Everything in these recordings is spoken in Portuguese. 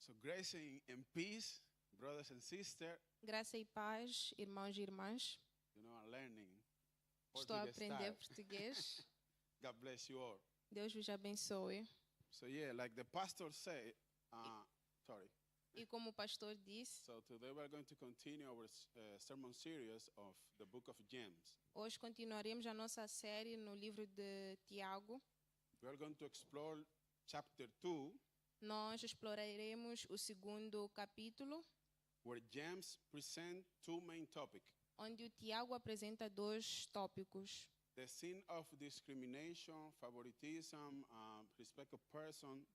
So grace and peace, brothers and sisters. Graça e paz, irmãos e irmãs. I'm learning Estou a Portuguese aprender style. português. God bless you all. Deus vos abençoe. So like the pastor said, sorry. E como o pastor disse, So today we're going to continue our sermon series of the book of James. hoje continuaremos a nossa série no livro de Tiago. We're going to explore chapter 2, Nós exploraremos o segundo capítulo, where James presents two main topics. onde o Tiago apresenta dois tópicos. The sin of discrimination, favoritism, respect of person,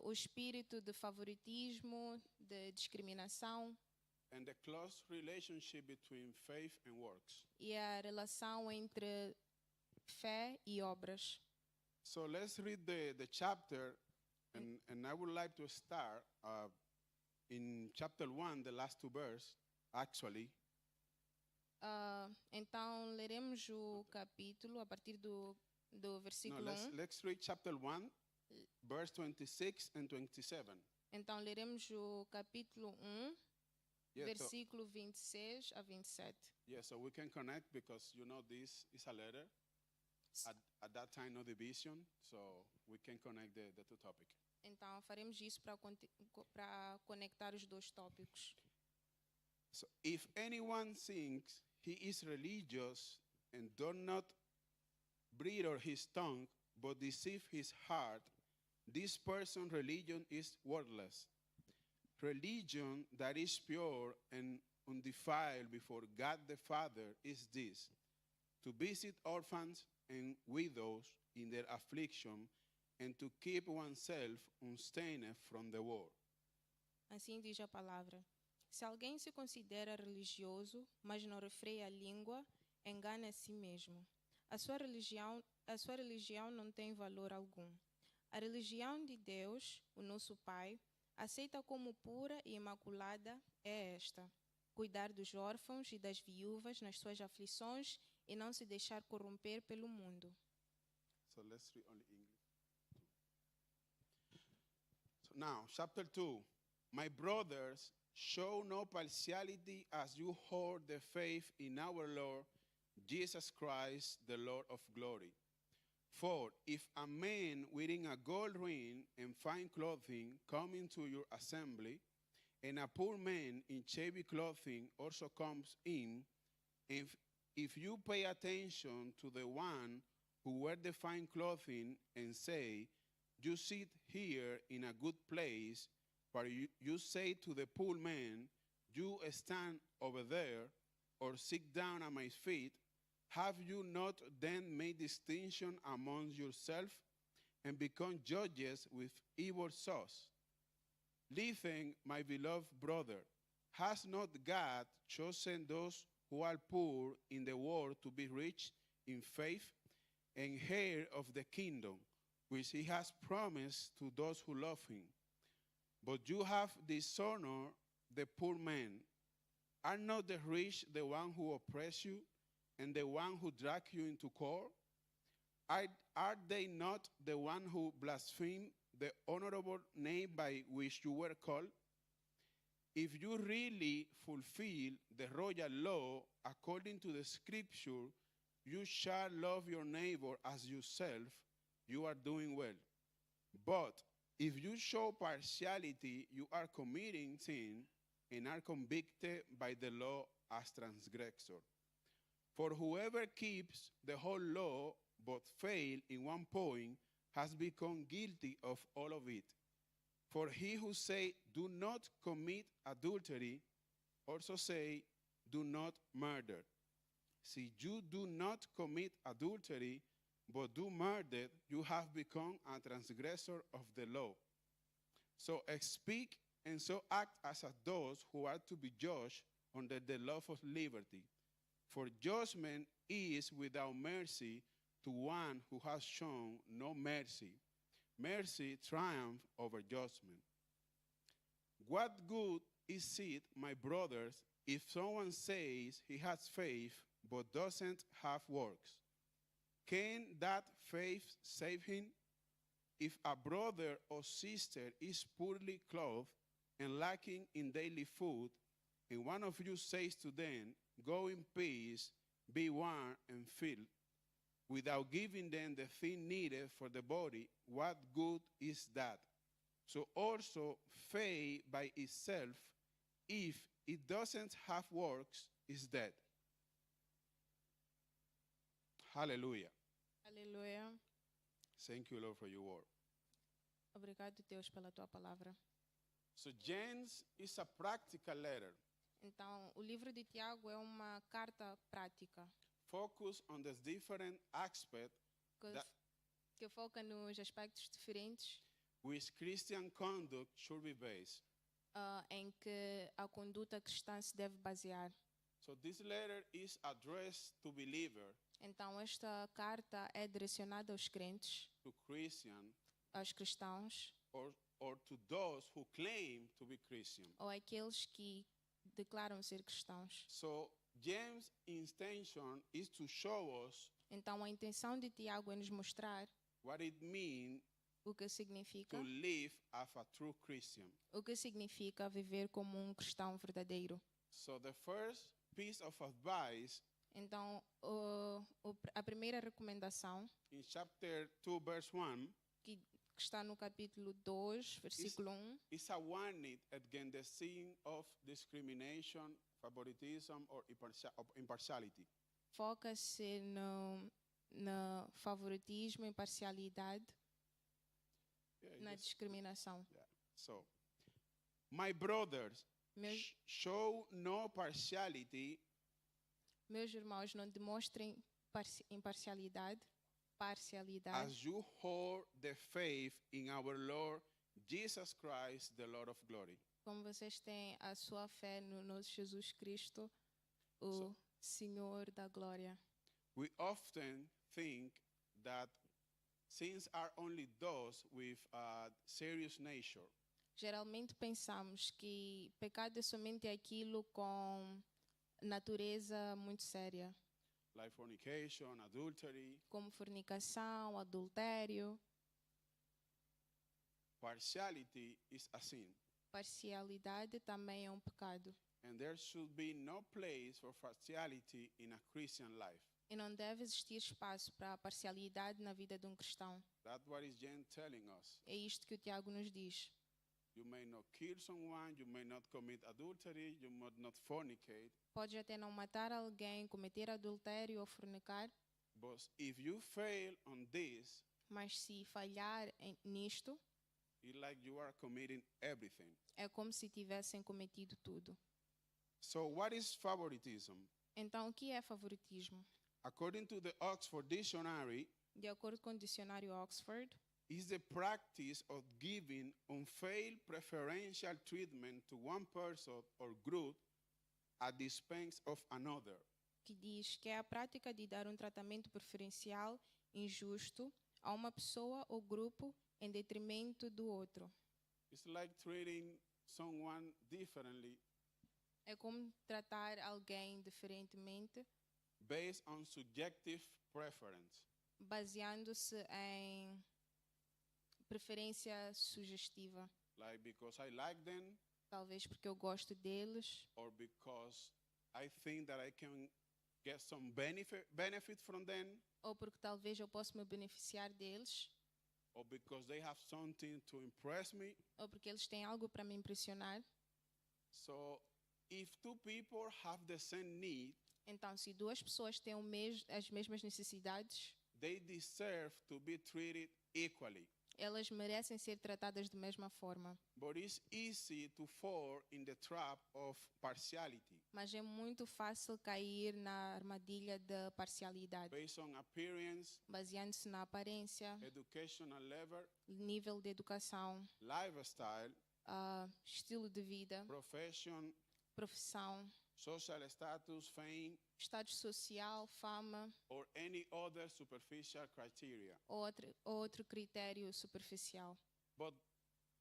O espírito de favoritismo, de discriminação and the close relationship between faith and works. e a relação entre fé e obras. So let's read the chapter, and I would like to start in chapter 1, the last two verses, actually. Então, leremos o capítulo a partir do No, versículo 1. let's read chapter 1, verse 26 and 27. Então, leremos o capítulo 1, Yeah, so, versículo 26 a 27. so we can connect because this is a letter. At that time, no division, so we can connect the two topics. Então, faremos isso para conectar os dois tópicos. So if anyone thinks he is religious and does not bridle his tongue, but deceive his heart, this person's religion is worthless. Religion that is pure and undefiled before God the Father is this: to visit orphans and widows in their affliction, and to keep oneself unstained from the world. Assim diz a palavra. Se alguém se considera religioso, mas não refreia a língua, engana a si mesmo. A sua religião não tem valor algum. A religião de Deus, o nosso Pai, aceita como pura e imaculada é esta: cuidar dos órfãos e das viúvas nas suas aflições e não se deixar corromper pelo mundo. So let's read only English. So now, chapter 2. My brothers, show no partiality as you hold the faith in our Lord Jesus Christ, the Lord of glory. For if a man wearing a gold ring and fine clothing come into your assembly, and a poor man in shabby clothing also comes in, if you pay attention to the one who wear the fine clothing and say, you sit here in a good place, but you say to the poor man, you stand over there, or sit down at my feet, have you not then made distinction among yourselves and become judges with evil sauce? Listen, my beloved brother, has not God chosen those who are poor in the world to be rich in faith and heir of the kingdom, which he has promised to those who love him? But you have dishonored the poor man. Are not the rich the one who oppress you and the one who drag you into court? Are they not the one who blaspheme the honorable name by which you were called? If you really fulfill the royal law according to the scripture, you shall love your neighbor as yourself, you are doing well. But if you show partiality, you are committing sin and are convicted by the law as transgressor. For whoever keeps the whole law but fail in one point has become guilty of all of it. For he who say, do not commit adultery, also say, do not murder. See, you do not commit adultery, but do murder, you have become a transgressor of the law. So speak and so act as those who are to be judged under the law of liberty. For judgment is without mercy to one who has shown no mercy. Mercy triumphs over judgment. What good is it, my brothers, if someone says he has faith but doesn't have works? Can that faith save him? if a brother or sister is poorly clothed and lacking in daily food, and one of you says to them, "Go in peace, be warm and filled," without giving them the thing needed for the body, what good is that? So also faith by itself, if it doesn't have works, is dead. Hallelujah. Aleluia. Thank you, Lord, for your word. Obrigado, Deus, pela tua palavra. So James is a practical letter, Então, o livro de Tiago é uma carta prática focused on the different aspects que, That- que foca nos aspectos diferentes which Christian conduct should be based. em que a conduta cristã se deve basear. So this letter is addressed to believers, Então, esta carta é direcionada aos crentes, to Christian, aos cristãos, or to those who claim to be Christian. ou àqueles que declaram ser cristãos. So James' intention is to show us Então, a intenção de Tiago é nos mostrar what it means o que significa, to live as a true Christian. o que significa viver como um cristão verdadeiro. So the first piece of advice Então, a primeira recomendação, in chapter 2, verse 1, que está no capítulo 2, versículo 1, is a warning against the sin of discrimination, favoritism, or impartiality. foca-se no favoritismo, imparcialidade, Yeah, na yes. discriminação. So, my brothers, Meus, show no partiality meus irmãos, não demonstrem imparcialidade, parcialidade, as you hold the faith in our Lord Jesus Christ, the Lord of glory. como vocês têm a sua fé no nosso Jesus Cristo, o Senhor da glória. We often think that sins are only those with a serious nature, Geralmente pensamos que pecado é somente aquilo com natureza muito séria, like fornication, adultery. como fornicação, adultério. Partiality is a sin, Parcialidade também é um pecado. and there should be no place for partiality in a Christian life. E não deve existir espaço para a parcialidade na vida de um cristão. That's what is James telling us. É isto que o Tiago nos diz. You may not kill someone, you may not commit adultery, you might not fornicate, Pode até não matar alguém, cometer adultério ou fornicar, but if you fail on this, mas se falhar nisto, it's like you are committing everything. é como se tivessem cometido tudo. So what is favoritism? Então, o que é favoritismo? According to the Oxford Dictionary, De acordo com o dicionário Oxford, is the practice of giving unfair preferential treatment to one person or group at the expense of another. que diz que é a prática de dar um tratamento preferencial injusto a uma pessoa ou grupo em detrimento do outro. It's like treating someone differently É como tratar alguém diferentemente, based on subjective preference. baseando-se em preferência sugestiva. Like because I like them Talvez porque eu gosto deles, or because I think that I can get some benefit from them, ou porque talvez eu possa me beneficiar deles, or because they have something to impress me. ou porque eles têm algo para me impressionar. So if two people have the same need, Então, se duas pessoas têm as mesmas necessidades, they deserve to be treated equally. elas merecem ser tratadas da mesma forma. But it's easy to fall in the trap of partiality Mas é muito fácil cair na armadilha da parcialidade, based on appearance, baseando-se na aparência, educational level, nível de educação, lifestyle, estilo de vida, profession, profissão, social status, fame, status social, fama or any other superficial criteria. ou outro critério superficial. But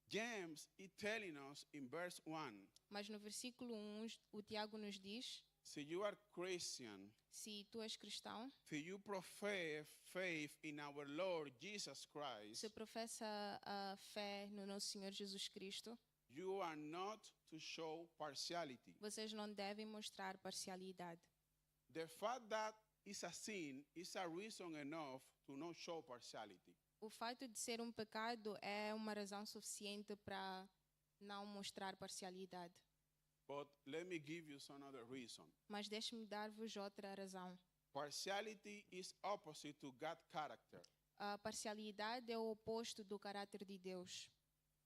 James is telling us in verse 1, Mas no versículo 1, o Tiago nos diz: Si you are Christian, Se tu és cristão, if you profess faith in our Lord Jesus Christ, se professa a fé no nosso Senhor Jesus Cristo, you are not to show partiality. vocês não devem mostrar parcialidade. The fact that it's a sin is a reason enough to not show partiality. O fato de ser um pecado é uma razão suficiente para não mostrar parcialidade. But let me give you some other reason. Mas deixe-me dar-vos outra razão. Partiality is opposite to God's character. A parcialidade é o oposto do caráter de Deus.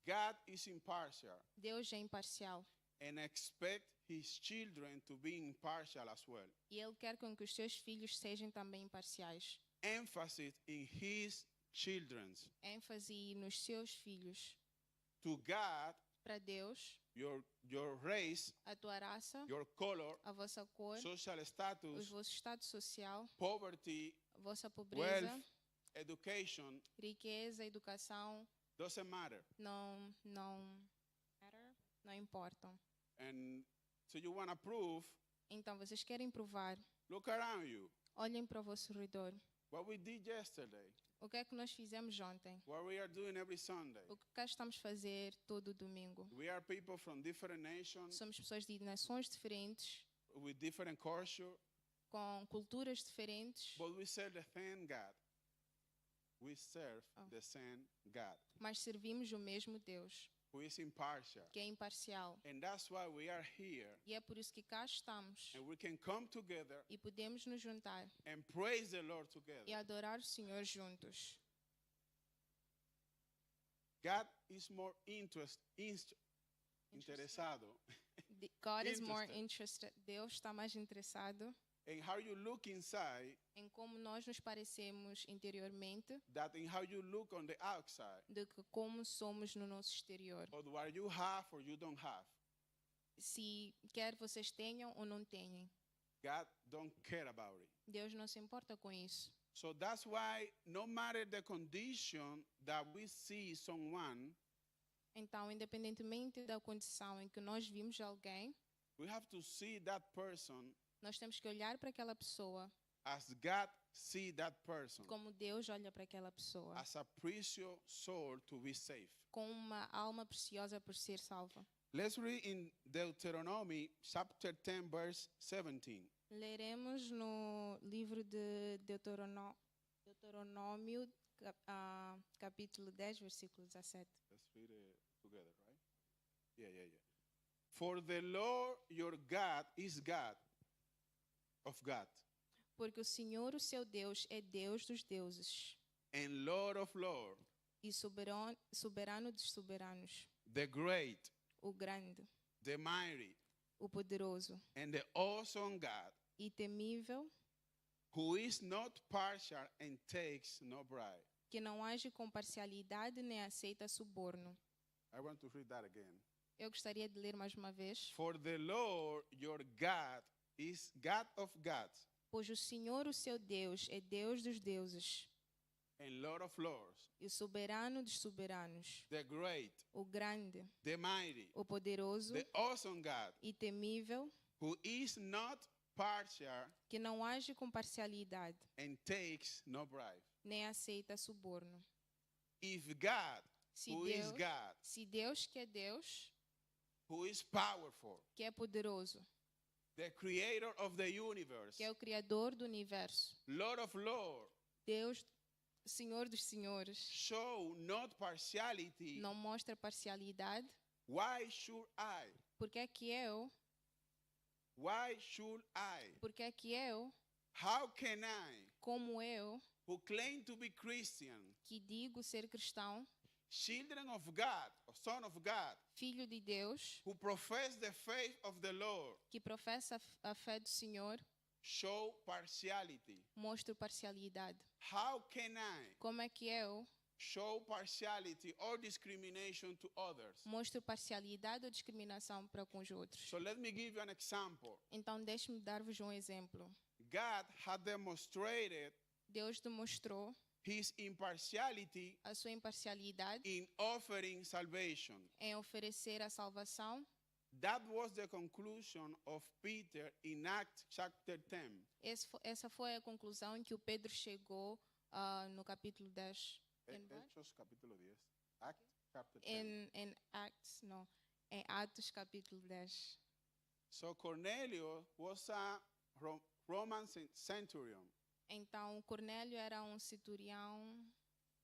God is impartial Deus é imparcial and expect his children to be impartial as well. e Ele quer com que os seus filhos sejam também imparciais. Emphasis in his children's. ênfase nos seus filhos. To God, Para Deus, your race, a tua raça, your color, a vossa cor, social o status, vosso estado social, poverty, a vossa pobreza, wealth, education, riqueza, educação, doesn't matter. não importam. And so you want to prove, Então, vocês querem provar, look around you. olhem para o vosso redor. What we did yesterday, O que é que nós fizemos ontem? what we are doing every Sunday. O que cá estamos a fazer todo domingo? We are people from different nations Somos pessoas de nações diferentes, with different culture, com culturas diferentes, but we serve the same God. We serve Oh. the same God mas servimos o mesmo Deus, who is impartial. que é imparcial. And that's why we are here E é por isso que cá estamos and we can come together e podemos nos juntar and praise the Lord e together. adorar o Senhor juntos. God is more interesado God is more Interested. interested. Deus está mais interessado in how you look inside em como nós nos parecemos interiormente than in how you look on the outside, do que como somos no nosso exterior. or what you have or you don't have. Se quer vocês tenham ou não tenham, God don't care about it. Deus não se importa com isso. So that's why no matter the condition that we see someone, Então, independentemente da condição em que nós vimos alguém, we have to see that person nós temos que olhar para aquela pessoa as God see that person, como Deus olha para aquela pessoa, as a precious soul to be saved. com uma alma preciosa por ser salva. Let's read in Deuteronomy chapter 10 verse 17. Leremos no livro de Deuteronômio, capítulo 10, versículo 17. Let's read it together, right? Yeah. For the Lord your God is God of God Porque o Senhor, o seu Deus, é Deus dos deuses and Lord of lords, e soberano dos soberanos, the great, o grande, the mighty, o poderoso and the awesome God, e temível, who is not partial and takes no bribe. que não age com parcialidade nem aceita suborno. I want to read that again. Eu gostaria de ler mais uma vez. For the Lord your God is God of gods Pois o Senhor, o seu Deus, é Deus dos deuses and Lord of lords, e soberano dos soberanos, the great, o grande, the mighty, o poderoso the awesome God, e temível, who is not partial que não age com parcialidade and takes no bribe. nem aceita suborno. If God, Se who is Deus, God, se Deus que é Deus, who is powerful, que é poderoso, the creator of the universe, que é o Criador do universo, Lord of lords, Deus, Senhor dos senhores, show not partiality, não mostra parcialidade, why should I? porque é que eu, Why should I? porque é que eu, How can I, como eu, who claim to be Christian, que digo ser cristão, children of God, or son of God, filho de Deus, who profess the faith of the Lord, que professa a fé do Senhor, show partiality? mostro parcialidade. How can I Como é que eu show partiality or discrimination to others? mostro parcialidade ou discriminação para com os outros? So let me give you an example. Então, deixe-me dar-vos um exemplo. God had demonstrated Deus demonstrou his impartiality a sua imparcialidade in offering salvation. em oferecer a salvação That was the conclusion of Peter in Acts chapter 10. Essa foi a conclusão em que o Pedro chegou no capítulo 10. Hechos capítulo 10. Acts chapter 10. Em Acts, não. Em Atos capítulo 10. So Cornelius was a Roman centurion. Então, Cornélio era um centurião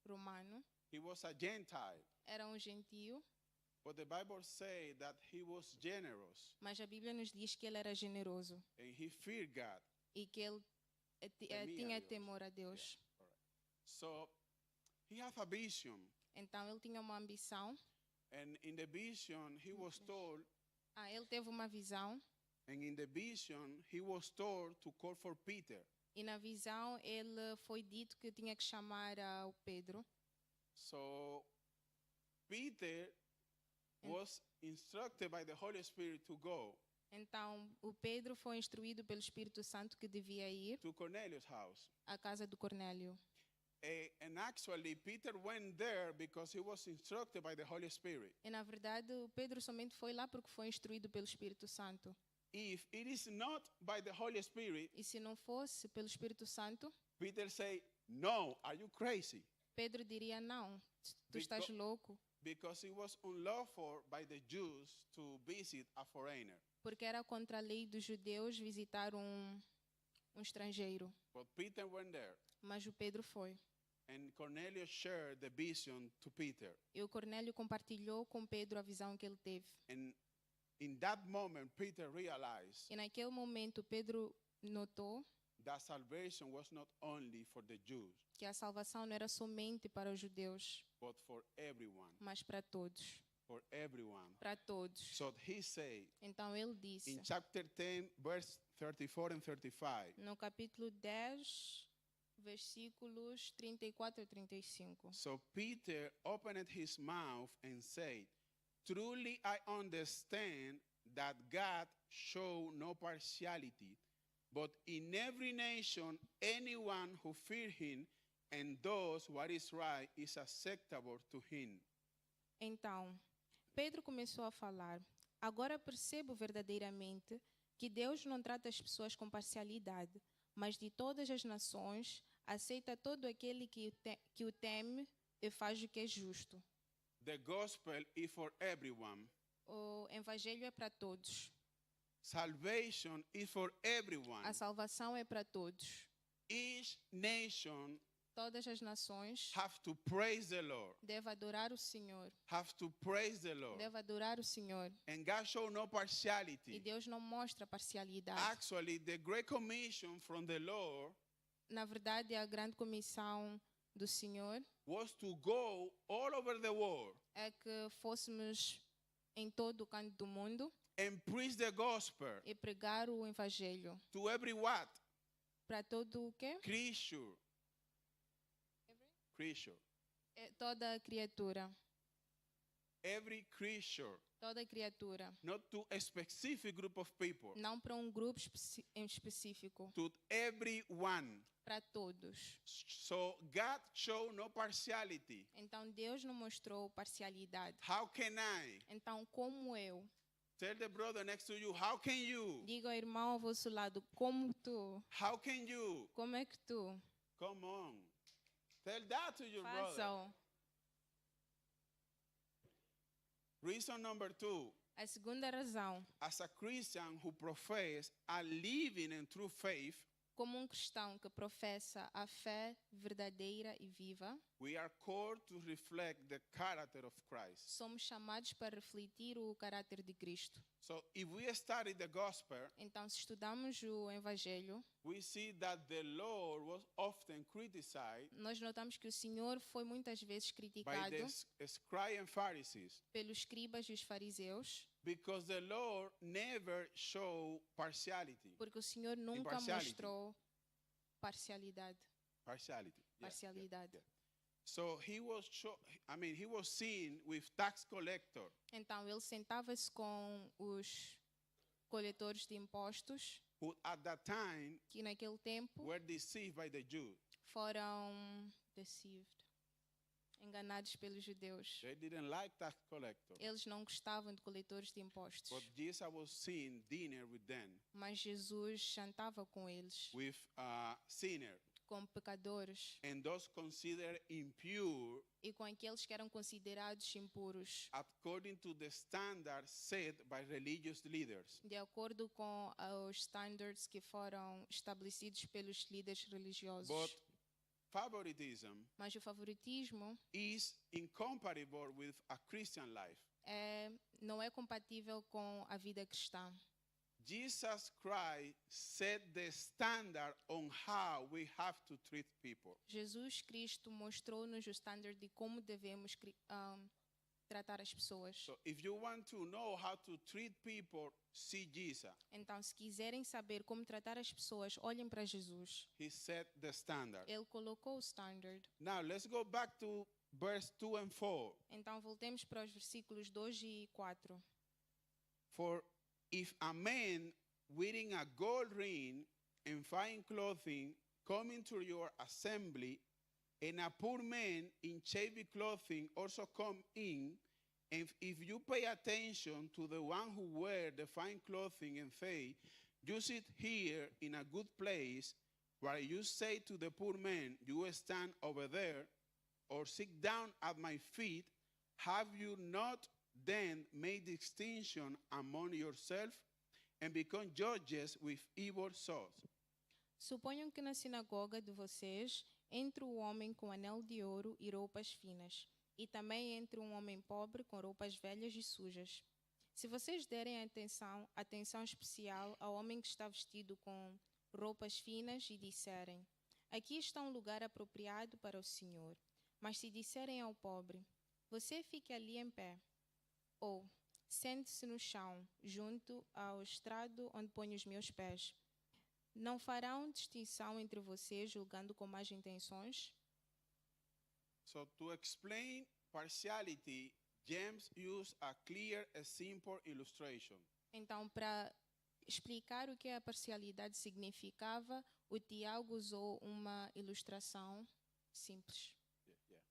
romano. He was a Gentile. Era um gentio. But the Bible says that he was generous Mas a Bíblia nos diz que ele era generoso and he feared God. e que ele Temia tinha Deus. temor a Deus. All right. So he had a vision, Então ele tinha uma ambição. and in the vision he was told, Ele teve uma visão and in the vision he was told to call for Peter. e na visão ele foi dito que tinha que chamar o Pedro. So Peter was instructed by the Holy Spirit to go Então o Pedro foi instruído pelo Espírito Santo que devia ir to Cornelius' house. à casa do Cornélio. And actually, Peter went there because he was instructed by the Holy Spirit. E na verdade o Pedro somente foi lá porque foi instruído pelo Espírito Santo. If it is not by the Holy Spirit, E se não fosse pelo Espírito Santo, Peter say, "No, are you crazy?" Pedro diria não, tu estás louco, Because it was unlawful by the Jews to visit a foreigner. porque era contra a lei dos judeus visitar um estrangeiro. But Peter went there, Mas o Pedro foi. and Cornelius shared the vision to Peter. E o Cornélio compartilhou com Pedro a visão que ele teve. And in that moment, Peter realized E naquele momento Pedro notou that salvation was not only for the Jews, que a salvação não era somente para os judeus, but for everyone. mas para todos. For everyone. Para todos. So he said Então ele disse, in chapter 10, verse 34 and 35. no capítulo 10, versículos 34 e 35. So Peter opened his mouth and said, "Truly I understand that God show no partiality, but in every nation anyone who fear him and does what is right is acceptable to him." Então, Pedro começou a falar. Agora percebo verdadeiramente que Deus não trata as pessoas com parcialidade, mas de todas as nações aceita todo aquele que o teme e faz o que é justo. The gospel is for everyone. O evangelho é para todos. Salvation is for everyone. A salvação é para todos. Each nation Todas as nações have to praise the Lord. devem adorar o Senhor. Have to praise the Lord. Devem adorar o Senhor. And God show no E partiality. Deus não mostra parcialidade. Actually, the Great Commission from the Lord Na verdade, a grande comissão do Senhor was to go all over the world é que fôssemos em todo o canto do mundo and preach the gospel e pregar o evangelho to every what? para todo o quê? Creature. Creature. Toda criatura. Every creature. Toda criatura. Not to a specific group of people. Não para um grupo em específico. To everyone. Para todos. So God showed no partiality. Então Deus não mostrou parcialidade. How can I? Então como eu? Tell the brother next to you, how can you? Diga ao irmão ao vosso lado, como tu? How can you? Como é que tu? Come on. Tell that to your brother. Façam. Reason number 2. A segunda razão, As a Christian who profess a living and true faith, como um cristão que professa a fé verdadeira e viva, we are called to reflect the character of Christ. somos chamados para refletir o caráter de Cristo. So if we study the gospel, Então, se estudamos o Evangelho, we see that the Lord was often criticized nós notamos que o Senhor foi muitas vezes by criticado the scribes and Pharisees pelos escribas e os fariseus, because the Lord never showed partiality. porque o Senhor nunca Impartiality. mostrou parcialidade. Partiality. Yeah, Parcialidade. yeah. So he was seen with tax collector. Então, ele sentava-se com os coletores de impostos, Who at that time que naquele tempo were deceived by the Jews. foram deceived. enganados pelos judeus. They didn't like tax collectors. Eles não gostavam de coletores de impostos. But Jesus was seeing dinner with them, Mas Jesus jantava com eles, with sinners, com pecadores and those considered impure e com aqueles que eram considerados impuros, according to the standards set by religious leaders. de acordo com os standards que foram estabelecidos pelos líderes religiosos. But favoritism Mas o favoritismo is incompatible with a Christian life. não é compatível com a vida cristã. Jesus Christ set the standard on how we have to treat people. Jesus Cristo mostrou-nos o standard de como devemos tratar as pessoas. So if you want to know how to treat people, see Jesus. Então, se quiserem saber como tratar as pessoas, olhem para Jesus. He set the standard. Ele colocou o standard. Now let's go back to verse 2 and 4. Então, voltemos para os versículos 2 e 4. For if a man wearing a gold ring and fine clothing come into your assembly, and a poor man in shabby clothing also come in, and if you pay attention to the one who wear the fine clothing and say, you sit here in a good place, while you say to the poor man, you stand over there, or sit down at my feet, have you not then made distinction among yourselves and become judges with evil thoughts? Suponham que na sinagoga de vocês entre o homem com anel de ouro e roupas finas, e também entre um homem pobre com roupas velhas e sujas. Se vocês derem atenção especial ao homem que está vestido com roupas finas e disserem, aqui está um lugar apropriado para o Senhor, mas se disserem ao pobre, você fique ali em pé, ou sente-se no chão, junto ao estrado onde ponho os meus pés, não farão distinção entre vocês julgando com más intenções? So to explain partiality, James used a clear and simple illustration. Então, para explicar o que a parcialidade significava, o Tiago usou uma ilustração simples. Yeah.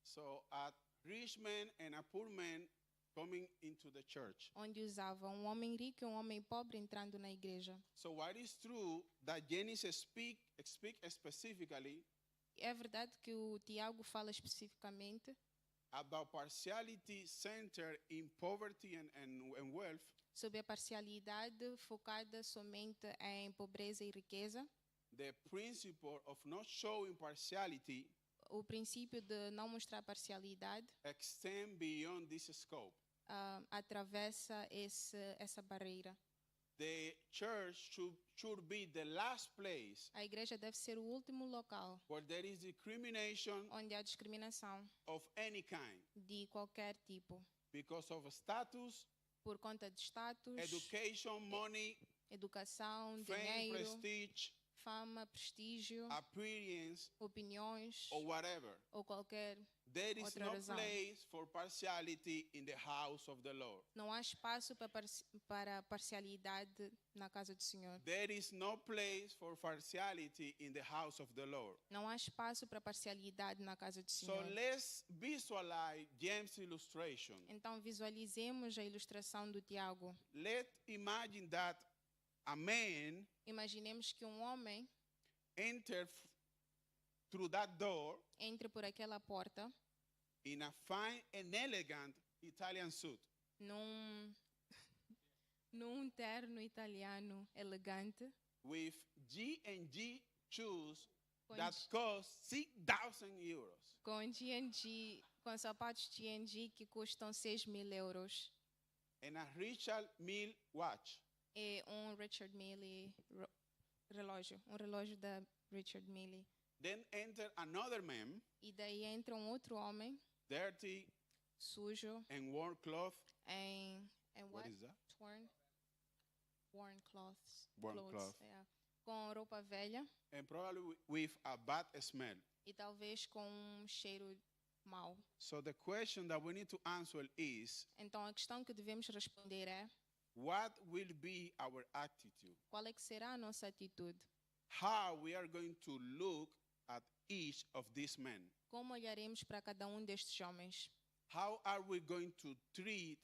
So a rich man and a poor man coming into the church. Onde usava um homem rico e um homem pobre entrando na igreja. So what is true that Genesis speak specifically É verdade que o Tiago fala especificamente about partiality centered in poverty and wealth, sobre a parcialidade focada somente em pobreza e riqueza, the principle of not showing partiality o princípio de não mostrar parcialidade extend beyond this scope. Atravessa essa barreira. The church should be the last place A igreja deve ser o último local where there is discrimination onde há discriminação of any kind de qualquer tipo, because of status, por conta de status, education, money, educação, fame, dinheiro, prestige, fama, prestígio, appearance, opiniões or whatever. ou qualquer. There is Outra no razão. place for partiality in the house of the Lord. Não há espaço para parcialidade na casa do Senhor. There is no place for partiality in the house of the Lord. Não há espaço para parcialidade na casa do So Senhor. let's visualize James' illustration. Então visualizemos a ilustração do Tiago. Let's imagine that a man Imaginemos que um homem entered through that door entre por aquela porta in a fine and elegant Italian suit. num terno italiano elegante, With G&G shoes com, that cost 6,000 euros. com sapatos G&G que custam 6.000 euros. And a Richard Mille watch. E Richard Mille relógio da Richard Mille. Then enter another man, E daí entra um outro homem, dirty sujo, and worn cloth. em What is that? worn clothes. Worn cloth. Yeah. Com roupa velha And probably with a bad smell. e talvez com um cheiro mau. So the question that we need to answer is, Então a questão que devemos responder é: what will be our attitude? qual é que será a nossa atitude? How we are going to look at each of these men? Como olharemos para cada destes homens? How are we going to treat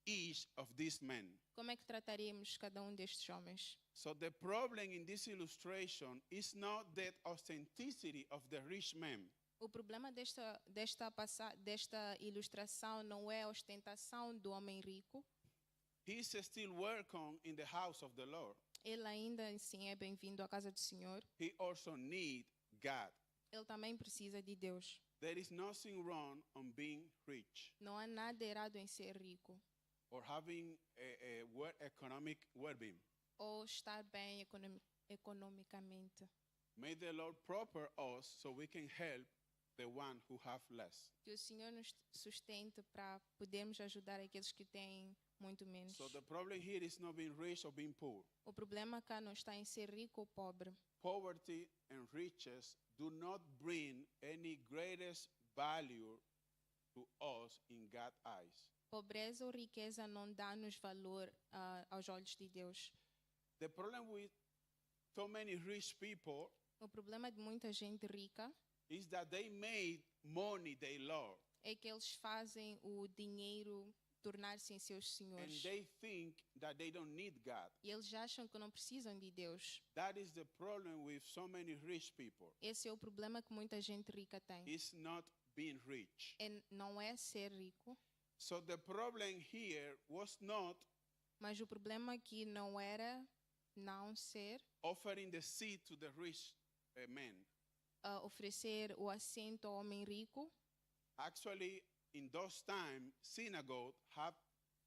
each of these men? Como é que trataremos cada destes homens? So the problem in this illustration is not that authenticity of the rich man. O problema desta ilustração não é a ostentação do homem rico. He is still welcome in the house of the Lord. Ele ainda assim é bem-vindo à casa do Senhor. He also needs God. Ele também precisa de Deus. There is nothing wrong on being rich Não há nada errado em ser rico or having a economic well-being. ou estar bem economicamente. May the Lord prosper us so we can help the one who have less. Que o Senhor nos sustente para podermos ajudar aqueles que têm muito menos. So the problem here is not being rich or being poor. O problema cá não está em ser rico ou pobre. Poverty and riches do not bring any greatest value to us in God's eyes. Pobreza ou riqueza não dá-nos valor aos olhos de Deus. The problem with so many rich people O problema de muita gente rica is that they made money they love, é que eles fazem o dinheiro tornar-se em seus and senhores. they think that they don't need God. E eles acham que não precisam de Deus. That is the problem with so many rich people. Esse é o problema que muita gente rica tem. It's not being rich. Não é ser rico, So the problem here was not mas o problema aqui não era não ser, offering the seed to the rich man. oferecer o assento ao homem rico. Actually, in those times, synagogue have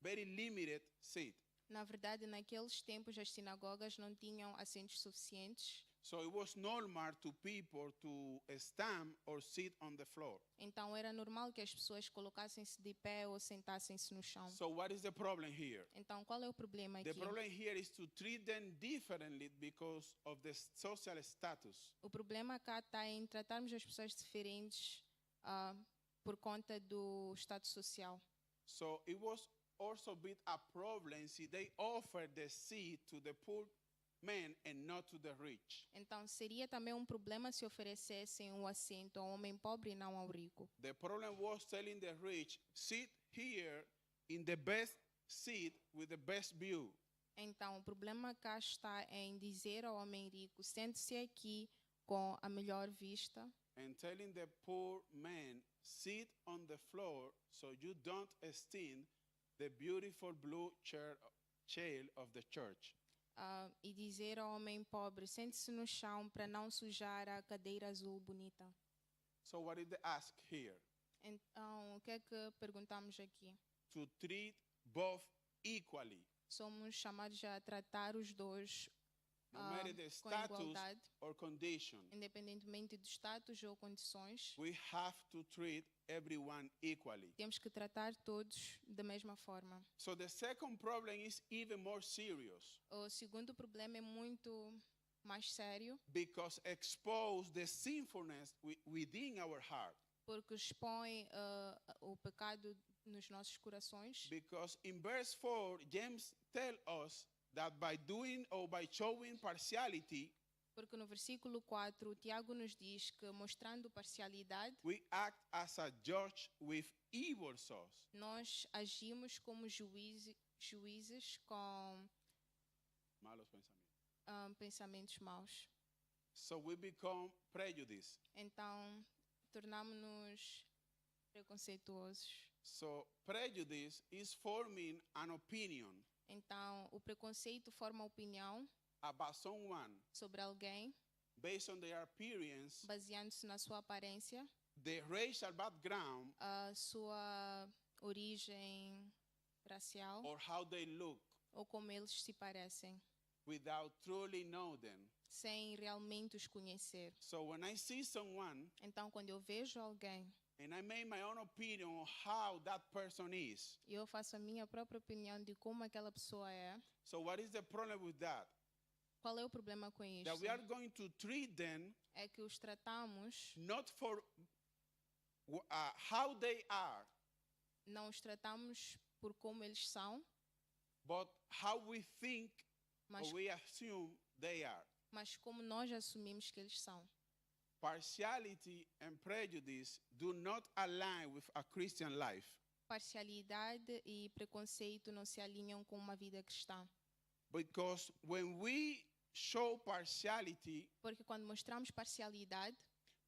very limited seat. Na verdade, naqueles tempos, as sinagogas não tinham assentos suficientes. So it was normal to people to stand or sit on the floor. Então, era normal que as pessoas colocassem-se de pé ou sentassem-se no chão. So what is the problem here? Então, qual é o problema aqui? The problem here is to treat them differently because of the social status. O problema cá está em tratarmos as pessoas diferentes por conta do status social. So it was also bit a problem if they offered the seat to the poor man and not to the rich. Então, seria também um problema se oferecessem um assento ao homem pobre e não ao rico. The problem was telling the rich, sit here in the best seat with the best view. Então, o problema cá está em dizer ao homem rico, sente-se aqui com a melhor vista, And telling the poor man, sit on the floor so you don't esteem the beautiful blue chair of the church. e dizer ao homem pobre, sente-se no chão para não sujar a cadeira azul bonita. So what did they ask here? Então, o que é que perguntamos aqui? To treat both equally, Somos chamados a tratar os dois no matter the com status igualdade, or condition. independentemente do status ou condições. We have to treat everyone equally. Temos que tratar todos da mesma forma. So the second problem is even more serious O segundo problema é muito mais sério, because expose the sinfulness within our heart. porque expõe o pecado nos nossos corações. Because in verse 4, James tells us that by doing or by showing partiality, Porque no versículo 4, o Tiago nos diz que, mostrando parcialidade, we act as a judge with evil souls. nós agimos como juízes com Malos pensamientos. pensamentos maus. So we become prejudiced. Então, tornamos-nos preconceituosos. So prejudice is forming an opinion Então, o preconceito forma opinião about someone sobre alguém, based on their appearance, baseando-se na sua aparência, the racial background, a sua origem racial or how they look, ou como eles se parecem, without truly know them. sem realmente os conhecer. So when I see someone Então, quando eu vejo alguém and I make my own opinion on how that person is, e eu faço a minha própria opinião de como aquela pessoa é, so what is the problem with that? qual é o problema com isso? That we are going to treat them É que os tratamos, not for how they are, não os tratamos por como eles são, but how we think mas, or we assume they are. mas como nós assumimos que eles são. partiality and prejudice do not align with a Christian life. Parcialidade e preconceito não se alinham com uma vida cristã. Because when we show partiality, Porque quando mostramos parcialidade,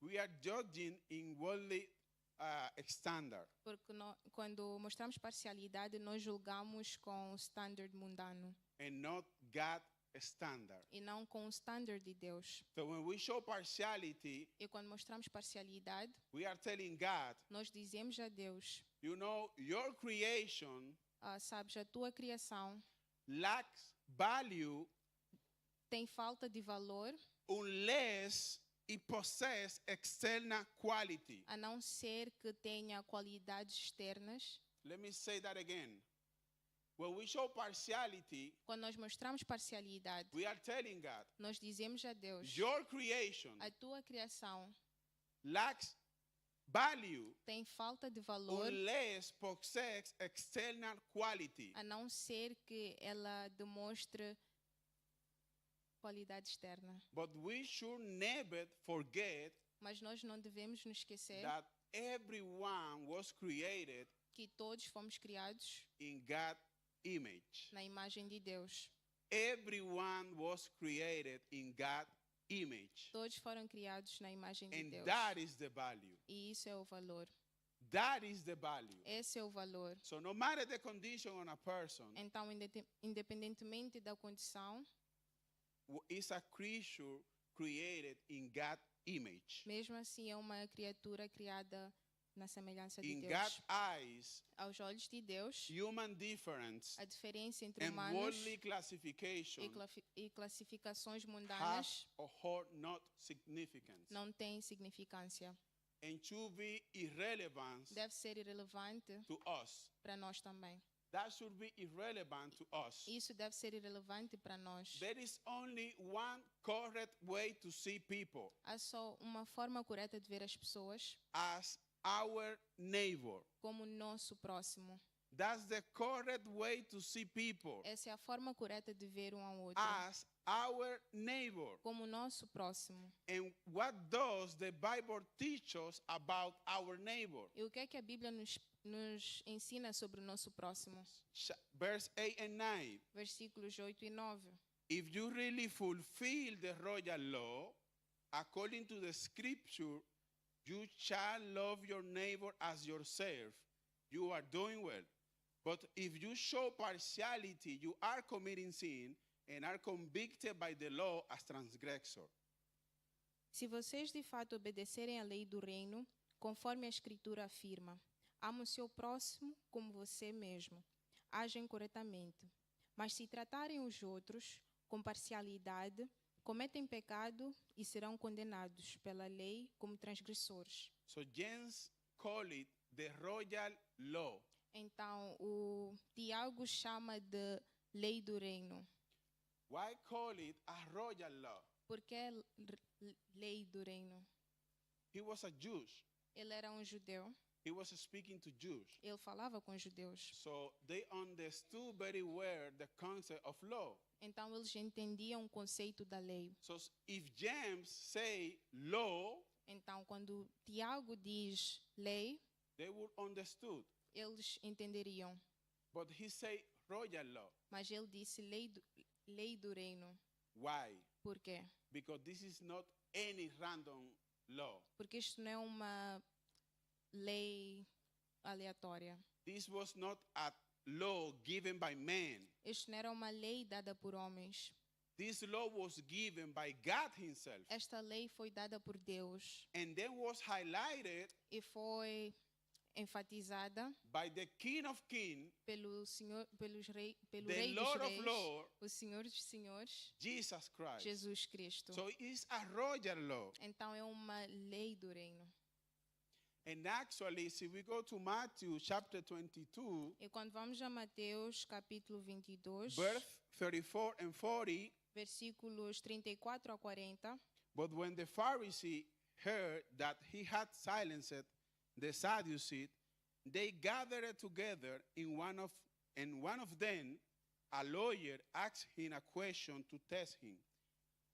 we are judging in worldly standard. porque quando mostramos parcialidade, nós julgamos com o standard mundano And not God standard. e não com o standard de Deus. So when we show partiality, E quando mostramos parcialidade, we are telling God, nós dizemos a Deus, you know, your creation sabes, a tua criação lacks value tem falta de valor, unless it possesses external quality. a não ser que tenha qualidades externas. Let me say that again. When we show partiality, Quando nós mostramos parcialidade, we are telling God, nós dizemos a Deus, your creation a tua criação lacks value tem falta de valor, unless possesses external quality. a não ser que ela demonstre qualidade externa. But we should never forget Mas nós não devemos nos esquecer that everyone was created que todos fomos criados in God's image. na imagem de Deus. Everyone was created in God's image. Todos foram criados na imagem de And Deus. that is the value. E isso é o valor. That is the value. Esse é o valor. So no matter the condition on a person, Então, independentemente da condição, is a creature created in God's image. mesmo assim é uma criatura criada na semelhança de In Deus. God's eyes, Aos olhos de Deus, human difference a diferença entre and humanos worldly classification e classificações has mundanas or hold not significance não têm significância. and should be irrelevant Deve ser irrelevante to us. para nós também. That should be irrelevant to us. Isso deve ser irrelevante para nós. There is only one correct way to see people Há só uma forma correta de ver as pessoas as our neighbor. como nosso próximo. That's the correct way to see people Essa é a forma correta de ver um ao outro, as our neighbor. como nosso próximo. And what does the Bible teach us about our neighbor? E o que é que a Bíblia nos ensina sobre o nosso próximo? Verse 8 and 9. Versículos 8 e 9. If you really fulfill the royal law, according to the scripture, you shall love your neighbor as yourself. You are doing well. But if you show partiality, you are committing sin and are convicted by the law as transgressor. Se vocês de fato obedecerem à lei do reino, conforme a Escritura afirma, ama o seu próximo como você mesmo, agem corretamente. Mas se tratarem os outros com parcialidade, cometem pecado e serão condenados pela lei como transgressores. So James call it the royal law. Então, o Tiago chama de lei do reino. Why call it a royal law? Por que lei do reino? He was a Jew. Ele era um judeu, He was speaking to Jews. ele falava com judeus. So they understood very well the concept of law. Então, eles entendiam o conceito da lei. So if James say law, Então, quando Tiago diz lei, they would understood. eles entenderiam. But he say royal law. Mas ele disse lei do reino. Why? Por quê? Because this is not any random law. Porque isto não é uma lei aleatória. This was not a law given by man. Isto não era uma lei dada por homens. This law was given by God himself. Esta lei foi dada por Deus And then was highlighted e foi enfatizada by the King of Kings, pelo Rei the dos Lord of Reis, Lords, o Senhor dos Senhores, Jesus Christ. Jesus Cristo. So it's a royal law. Então é uma lei do reino. And actually, if we go to Matthew chapter 22, E quando vamos a Mateus capítulo 22, verse 34 and 40, versículos 34 a 40, but when the Pharisee heard that he had silenced the Sadducees, they gathered together and one of them, a lawyer, asked him a question to test him.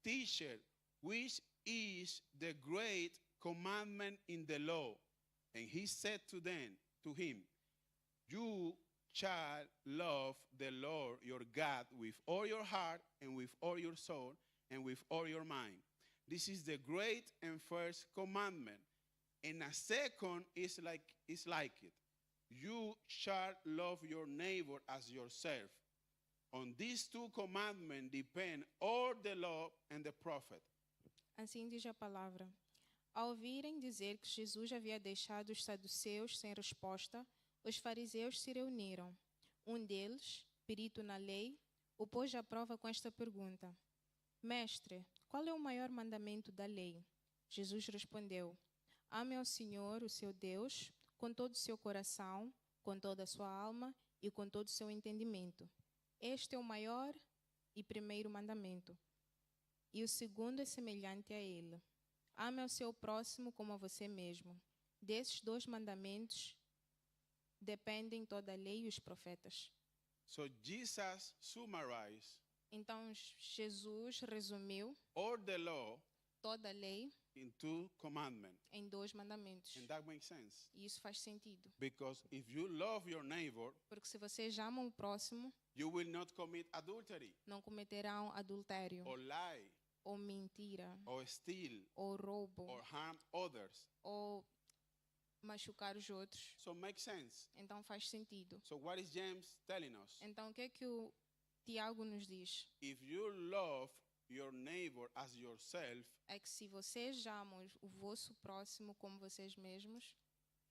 Teacher, which is the great commandment in the law. And he said to him, you shall love the Lord your God with all your heart and with all your soul and with all your mind. This is the great and first commandment. And a second is like it. You shall love your neighbor as yourself. On these two commandments depend all the law and the prophet. Assim diz a palavra. Ao ouvirem dizer que Jesus havia deixado os saduceus sem resposta, os fariseus se reuniram. Um deles, perito na lei, o pôs à prova com esta pergunta: Mestre, qual é o maior mandamento da lei? Jesus respondeu: Ame ao Senhor, o seu Deus, com todo o seu coração, com toda a sua alma e com todo o seu entendimento. Este é o maior e primeiro mandamento. E o segundo é semelhante a ele. Ame ao seu próximo como a você mesmo. Desses dois mandamentos dependem toda a lei e os profetas. So Jesus summarized Então, Jesus resumiu all the law toda a lei in two commandments. em dois mandamentos. And that makes sense. E isso faz sentido. Because if you love your neighbor, Porque se vocês amam o próximo, you will not commit adultery não cometerão adultério, or lie ou mentira, or steal ou roubo, or harm others. ou machucar os outros. So makes sense. Então faz sentido. So what is James telling us? Então o que é que o Tiago nos diz? If you love your neighbor as yourself, É que se vocês amam o vosso próximo como vocês mesmos,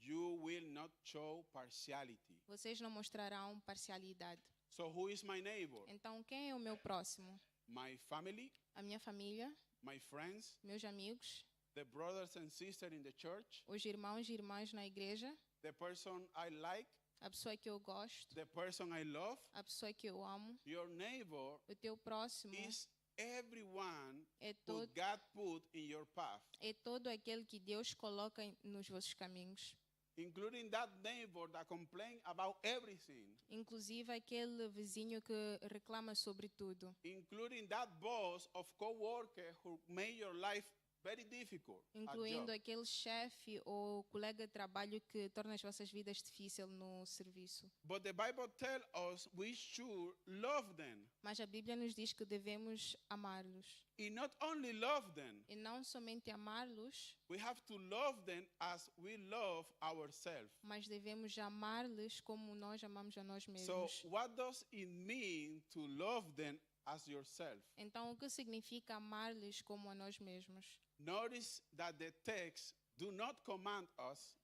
you will not show partiality. vocês não mostrarão parcialidade. So who is my neighbor? Então quem é o meu próximo? My family, A minha família, my friends, meus amigos, the brothers and sisters in the church, os irmãos e irmãs na igreja, the person I like, a pessoa que eu gosto, the person I love. a pessoa que eu amo. Your neighbor O teu próximo is everyone é who todo, God put in your path, é todo aquele que Deus coloca nos vossos caminhos. including that neighbor that complains about everything, Inclusive aquele vizinho que reclama sobre tudo. including that boss of co-worker who made your life very difficult at Incluindo job. aquele chefe ou colega de trabalho que torna as vossas vidas difíceis no serviço. But the Bible tells us we should love them. Mas a Bíblia nos diz que devemos amá-los. And not only love them, E não somente amá-los, we have to love them as we love ourselves. mas devemos amá-los como nós amamos a nós So mesmos. what does it mean to love them as yourself? Então, o que significa amar-lhes como a nós mesmos? Notice that the text do not command us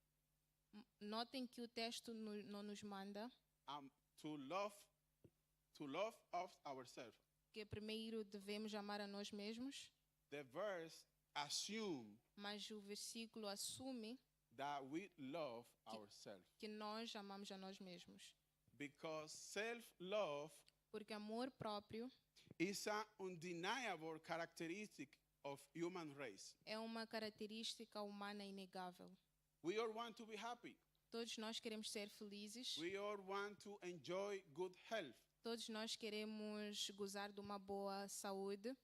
Notem que o texto não nos manda to love of ourselves. que primeiro devemos amar a nós mesmos, The verse assume mas o versículo assume that we love ourselves, que nós amamos a nós mesmos. because self-love Porque amor próprio is an undeniable characteristic of human race. é uma característica humana inegável. We all want to be happy. Todos nós queremos ser felizes, We all want to enjoy good health, todos nós queremos gozar de uma boa saúde,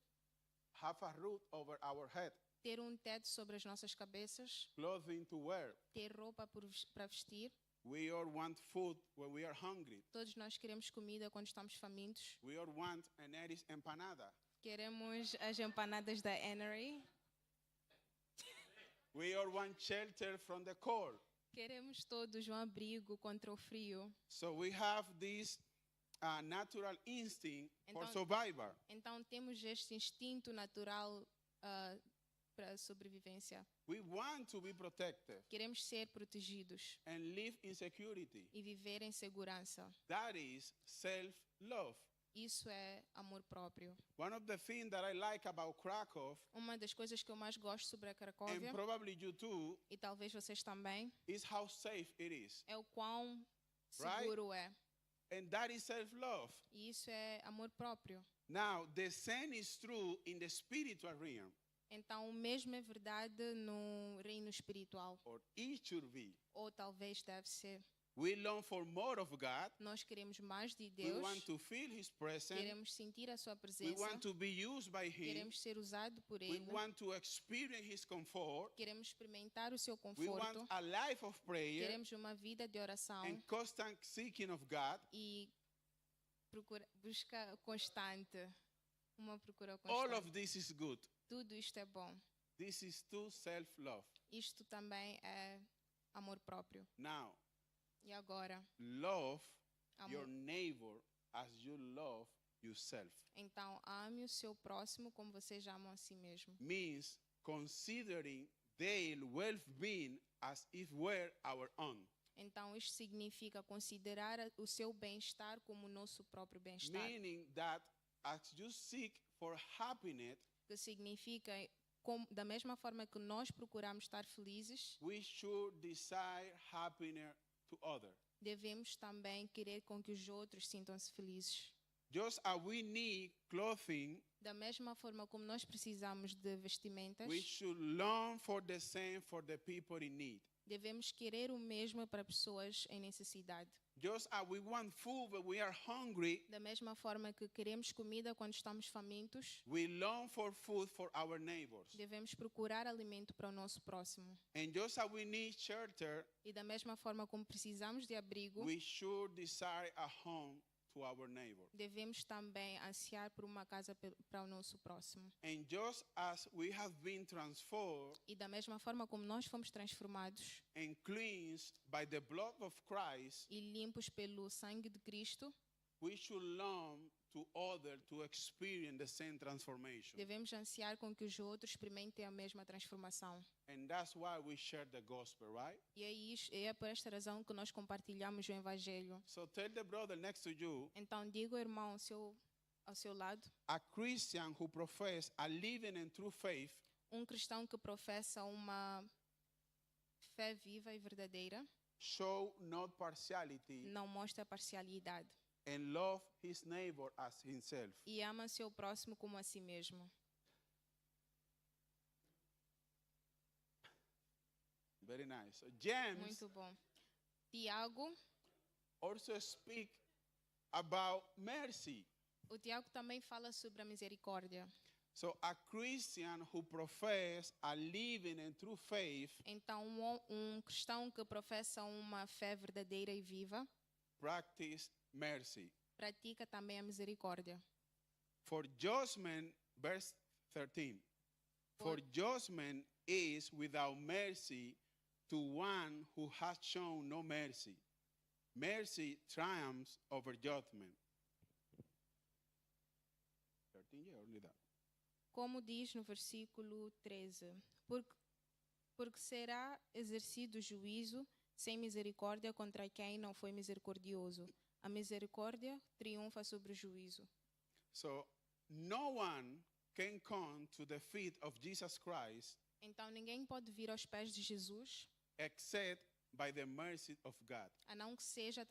have a roof over our head, ter um teto sobre as nossas cabeças, clothing to wear. ter roupa para vestir. We all want food when we are hungry. Todos nós queremos comida quando estamos famintos. We all want an Irish empanada. Queremos as empanadas da Enery. We all want shelter from the cold. Queremos todos um abrigo contra o frio. So we have this natural instinct for Então- survival. Então temos este instinto natural para a sobrevivência. We want to be protected Queremos ser protegidos and live in security. e viver em segurança. That is self-love. Isso é amor próprio. One of the things that I like about Krakow, Uma das coisas que eu mais gosto sobre a and Cracóvia, probably you too, e talvez vocês também, is how safe it is. é o quão Right? seguro é. And that is self-love. E isso é amor próprio. Now, the same is true in the spiritual realm, Então, o mesmo é verdade no reino espiritual. or it should be. Ou talvez deve ser. We long for more of God. Nós queremos mais de We Deus. want to feel His presence. Queremos sentir a sua We presença. want to be used by Him. Queremos ser usado por We Ele. want to experience His comfort. Queremos experimentar o seu We want conforto. a life of prayer Queremos uma vida de oração and constant seeking of God. e busca constante. Uma procura All constante. of this is good. Tudo isto é bom. This is true self-love. Isto também é amor próprio. Now, E agora, love your amor. neighbor as you love yourself. Então, ame o seu próximo como vocês amam a si mesmo. Means considering their well-being as if were our own. Então, isto significa considerar o seu bem-estar como o nosso próprio bem-estar. Meaning that as you seek for happiness, Que significa, da mesma forma que nós procuramos estar felizes, we should desire happiness to others. devemos também querer com que os outros sintam-se felizes. Just as we need clothing, Da mesma forma como nós precisamos de vestimentas, we should long for the same for the people in need. devemos querer o mesmo para pessoas em necessidade. Just as we want food when we are hungry, Da mesma forma que queremos comida quando estamos famintos, we long for food for our neighbors. devemos procurar alimento para o nosso próximo. And just as we need shelter, E da mesma forma como precisamos de abrigo, we should desire a home to our neighbor. devemos também ansiar por uma casa para o nosso próximo. And just as we have been transformed E da mesma forma como nós fomos transformados and cleansed by the blood of Christ, e limpos pelo sangue de Cristo, we should long to others to experience the same transformation. devemos ansiar com que os outros experimentem a mesma transformação. And that's why we share the gospel, right? E é por esta razão que nós compartilhamos o Evangelho. So tell the brother next to you, Então, diga ao irmão ao seu lado, a Christian who profess a living and true faith cristão que professa uma fé viva e verdadeira, show not partiality não mostra parcialidade and love his neighbor as himself. e ama seu próximo como a si mesmo. Very nice. So James Muito bom. Tiago, also speak about mercy. o Tiago também fala sobre a misericórdia. So a Christian who profess a living and true faith Então, cristão que professa uma fé verdadeira e viva, practice mercy. pratica também a misericórdia. For judgment, verse 13. For judgment is without mercy to one who has shown no mercy. Mercy triumphs over judgment. 13, yeah, only that. Como diz no versículo 13, porque será exercido juízo sem misericórdia contra quem não foi misericordioso. A misericórdia triunfa sobre o juízo. So no one can come to the feet of Jesus Christ Então ninguém pode vir aos pés de Jesus, except by the mercy of God. a não que seja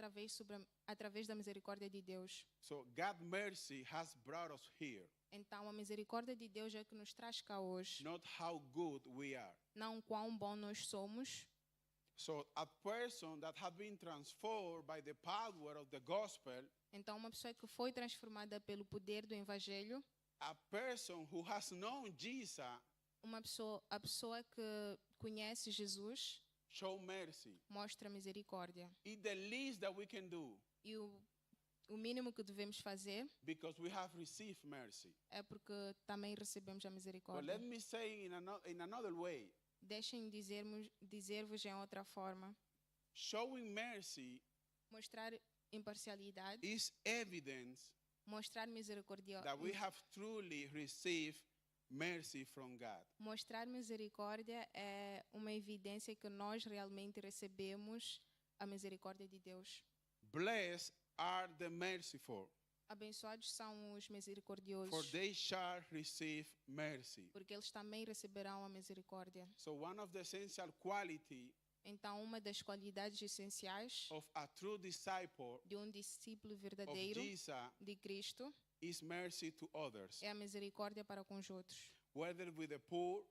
através da misericórdia de Deus. So God's mercy has brought us here, Então a misericórdia de Deus é que nos traz cá hoje, not how good we are. não quão bom nós somos. So a person that has been transformed by the power of the gospel, Então uma pessoa que foi transformada pelo poder do evangelho, a person who has known Jesus, a pessoa que conhece Jesus, show mercy. mostra misericórdia. It's the least that we can do E o mínimo que devemos fazer because we have received mercy. é porque também recebemos a But misericórdia. let me say in another way, Deixem dizer-vos em outra forma. showing mercy Mostrar imparcialidade, is evidence mostrar misericórdia, that we have truly received mercy from God. mostrar misericórdia é uma evidência que nós realmente recebemos a misericórdia de Deus. Blessed are the merciful, Abençoados são os for misericordiosos, they shall receive mercy. porque eles também receberão a misericórdia. So one of the essential quality Então, uma das qualidades essenciais of a true disciple de discípulo of verdadeiro Jesus de Cristo is mercy to others. é a misericórdia para com os outros. whether with the poor,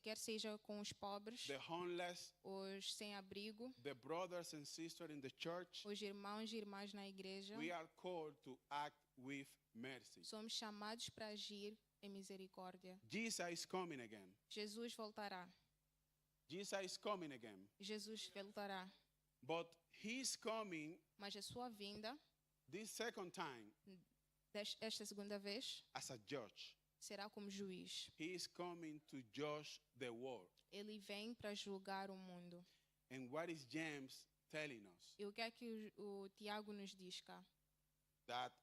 quer seja com os pobres, the homeless, os sem abrigo, the brothers and sisters in the church. os irmãos e irmãs na igreja. We are called to act with mercy. Somos chamados para agir em misericórdia. Jesus is coming again. Jesus voltará. Jesus is coming again. Jesus voltará. But he's coming Mas a sua vinda, this second time esta segunda vez, as a judge. será como juiz. He is coming to judge the world. Ele vem para julgar o mundo. And what is James telling us? E o que é que o Tiago nos diz cá? That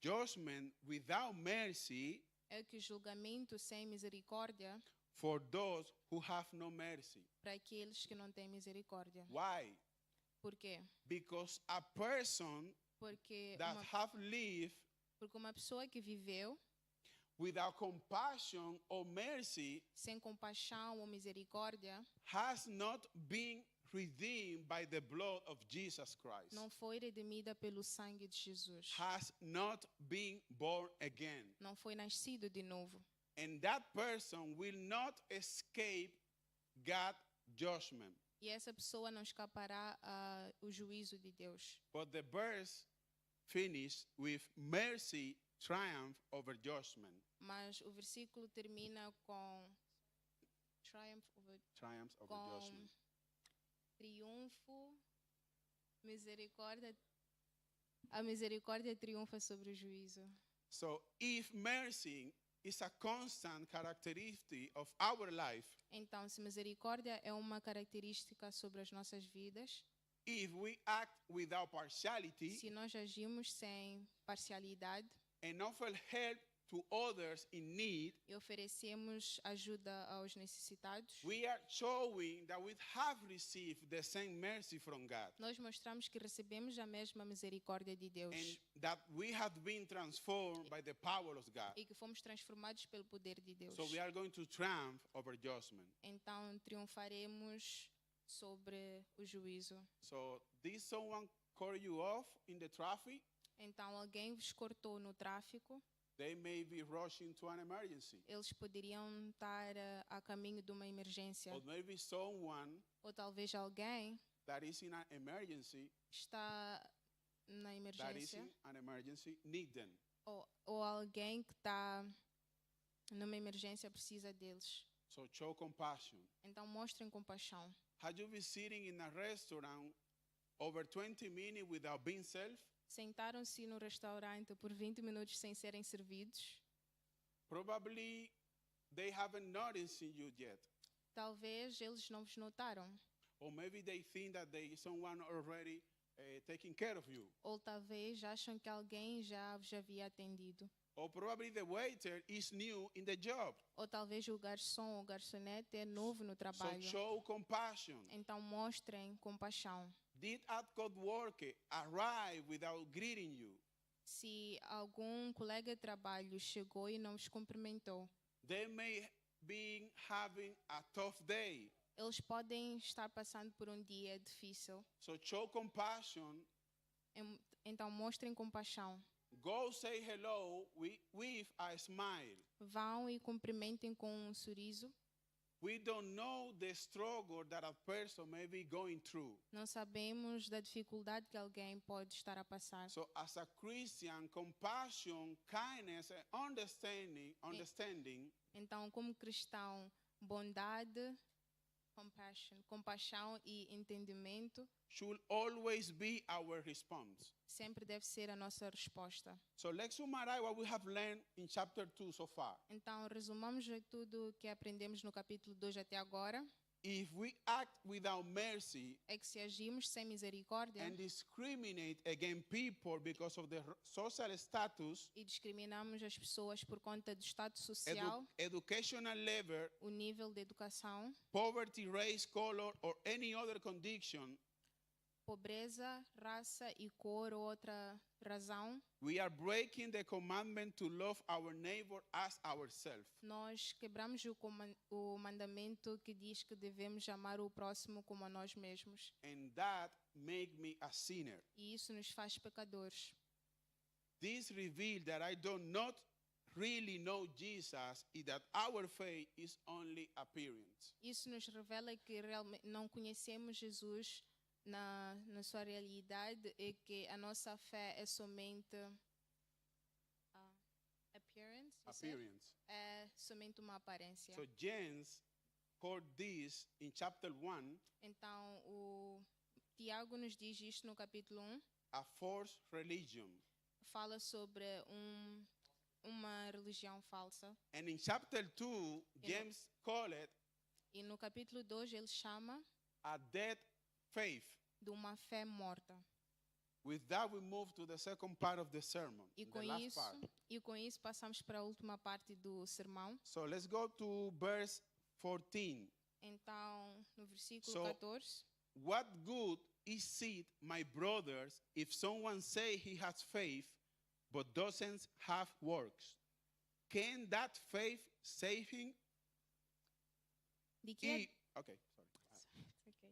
judgment without mercy É que o julgamento sem misericórdia for those who have no mercy. para aqueles que não têm misericórdia. Why? Por quê? Because a person Porque that have lived uma pessoa que viveu without compassion or mercy sem compaixão ou misericórdia has not been redeemed by the blood of Jesus Christ. não foi redimida pelo sangue de Jesus. Has not been born again. Não foi nascido de novo. And that person will not escape God's judgment. E essa pessoa não escapará ao juízo de Deus. But the verse finishes with mercy triumph over judgment. Mas o versículo termina com Triumph over com judgment. triunfo, misericórdia. A misericórdia triunfa sobre o juízo. So if mercy is a constant characteristic of our life, Então, se misericórdia é uma característica sobre as nossas vidas, if we act without partiality se nós agimos sem parcialidade and offer help to others in need, e oferecemos ajuda aos necessitados, we are showing that we have received the same mercy from God nós mostramos que recebemos a mesma misericórdia de Deus and that we have been transformed by the power of God. e que fomos transformados pelo poder de Deus. So we are going to triumph over judgment. Então, triunfaremos sobre o juízo. So did someone cut you off in the traffic? Então, alguém vos cortou no tráfico, They may be rushing to an emergency. eles poderiam estar a caminho de uma emergência. Or maybe someone Ou talvez alguém that is in an emergency, está na emergência. need them. Ou alguém que está numa emergência precisa deles. So show compassion. Então, mostrem compaixão. Have you been sitting in a restaurant over 20 minutes without being served? Sentaram-se no restaurante por 20 minutos sem serem servidos. Probably they haven't noticed you yet. Talvez eles não vos notaram. Or maybe they think that someone already taking care of you. Ou talvez acham que alguém já vos havia atendido. Or probably the waiter is new in the job. Ou talvez o garçom ou garçonete é novo no So trabalho. show compassion. Então, mostrem compaixão. Did a co-worker arrive without greeting you? Se algum colega de trabalho chegou e não vos cumprimentou, They may be having a tough day. eles podem estar passando por um dia difícil. So show compassion. Então, mostrem compaixão. Go say hello with a smile. Vão e cumprimentem com um sorriso. We don't know the struggle that a person may be going through. Não sabemos da dificuldade que alguém pode estar a passar. So as a Christian, compassion, kindness, and understanding Então, como cristão, bondade, compaixão e entendimento should always be our response. sempre deve ser a nossa resposta. So let's summarize what we have learned in chapter 2 so far. Então, resumamos tudo que aprendemos no capítulo 2 até agora. If we act without mercy É que se agimos sem misericórdia and discriminate against people because of their social status, e discriminamos as pessoas por conta do status social, educational level, o nível de educação, poverty, race, color, or any other condition, pobreza, raça e cor ou outra razão, we are breaking the commandment to love our neighbor as ourselves. nós quebramos o mandamento que diz que devemos amar o próximo como a nós mesmos. And that make me a sinner. E isso nos faz pecadores. This reveals that I do not really know Jesus is that our faith is only appearance. Isso nos revela que realmente não conhecemos Jesus na sua realidade e que a nossa fé é somente appearance, you said? Appearance. É somente uma aparência. So James called this in chapter 1 Então, o Tiago nos diz isto no capítulo 1, a false religion. fala sobre uma religião falsa. And in chapter 2, James called it E no capítulo 2 ele chama a dead faith. de uma fé morta. With that, we move to the second part of the sermon, E the com last isso, part. passamos para a última parte do sermão. So let's go to verse 14. Então, no versículo So- 14, What good is it, my brothers, if someone say he has faith but doesn't have works? Can that faith save him? de que, Okay, sorry. Ok.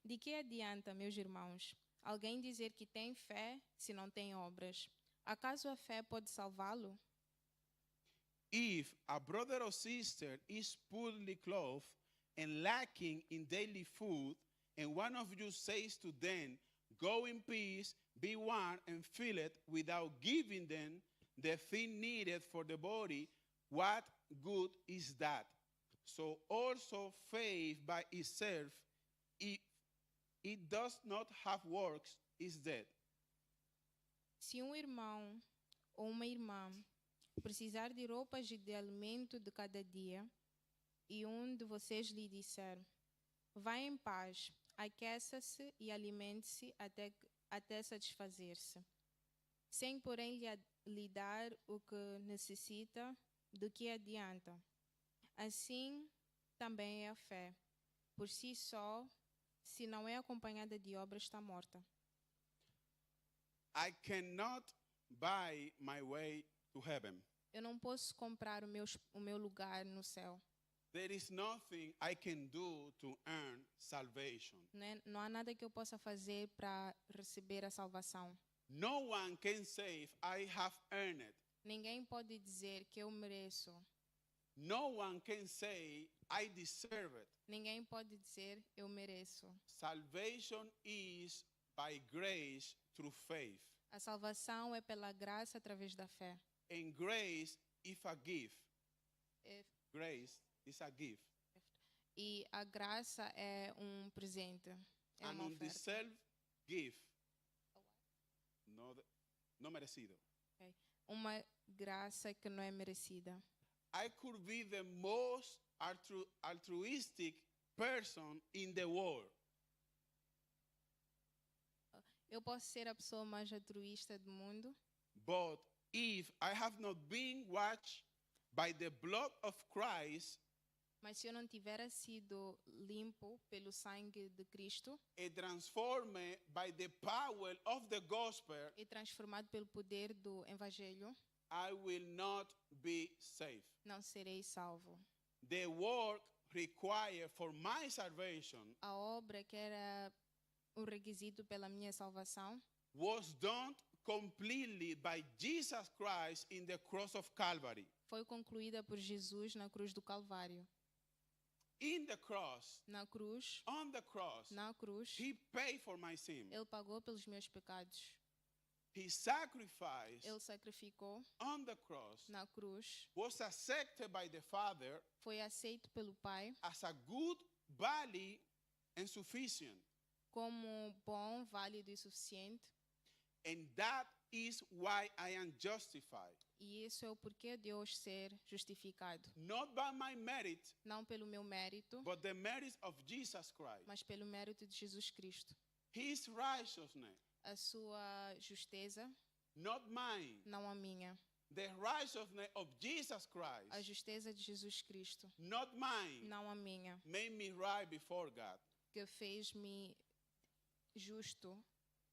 De que adianta, meus irmãos, alguém dizer que tem fé se não tem obras? Acaso a fé pode salvá-lo? If a brother or sister is poorly clothed and lacking in daily food, and one of you says to them, go in peace, be warm and fill it, without giving them the thing needed for the body, what good is that? So also faith by itself, if it does not have works, is dead. Se um irmão ou uma irmã precisar de roupas e de alimento de cada dia, e um de vocês lhe disser, vá em paz, aqueça-se e alimente-se até satisfazer-se, sem porém lhe dar o que necessita, do que adianta. Assim também é a fé. Por si só, se não é acompanhada de obras, está morta. I cannot buy my way to heaven. Eu não posso comprar o meu lugar no céu. There is nothing I can do to earn salvation. Não há nada que eu possa fazer para receber a salvação. No one can say, I have earned it. Ninguém pode dizer que eu mereço. No one can say, I deserve it. Ninguém pode dizer eu mereço. Salvation is by grace through faith. A salvação é pela graça através da fé. And grace is a gift. É- Grace is a gift. E a graça é um presente. É An uma oferta. undeserved gift. No merecido. Uma graça que não é merecida. I could be the most altruistic person in the world. Eu posso ser a pessoa mais altruísta do mundo, But if I have not been washed by the blood of Christ mas se eu não tiver sido limpo pelo sangue de Cristo and transformed by the power of the gospel, e transformado pelo poder do evangelho, I will not be saved. não serei salvo. The work required for my salvation A obra que era o requisito pela minha salvação was done completely by Jesus Christ in the cross of Calvary. foi concluída por Jesus na cruz do Calvário. In the cross, Na cruz, on the cross, He paid for my sin. Ele pagou pelos meus pecados. His sacrifice Ele sacrificou on the cross na cruz, was accepted by the Father foi aceito pelo Pai as a good, valid, and sufficient. como bom, válido e suficiente. And that is why I am justified. E isso é o porquê de eu ser justificado. Not by my merit, Não pelo meu mérito, but the merit of Jesus Christ. mas pelo mérito de Jesus Cristo. His righteousness, A sua justeza, not mine. não a minha. The righteousness of Jesus A Christ, justeza de Jesus Cristo, not mine, não a minha. made me right before God. Que fez-me justo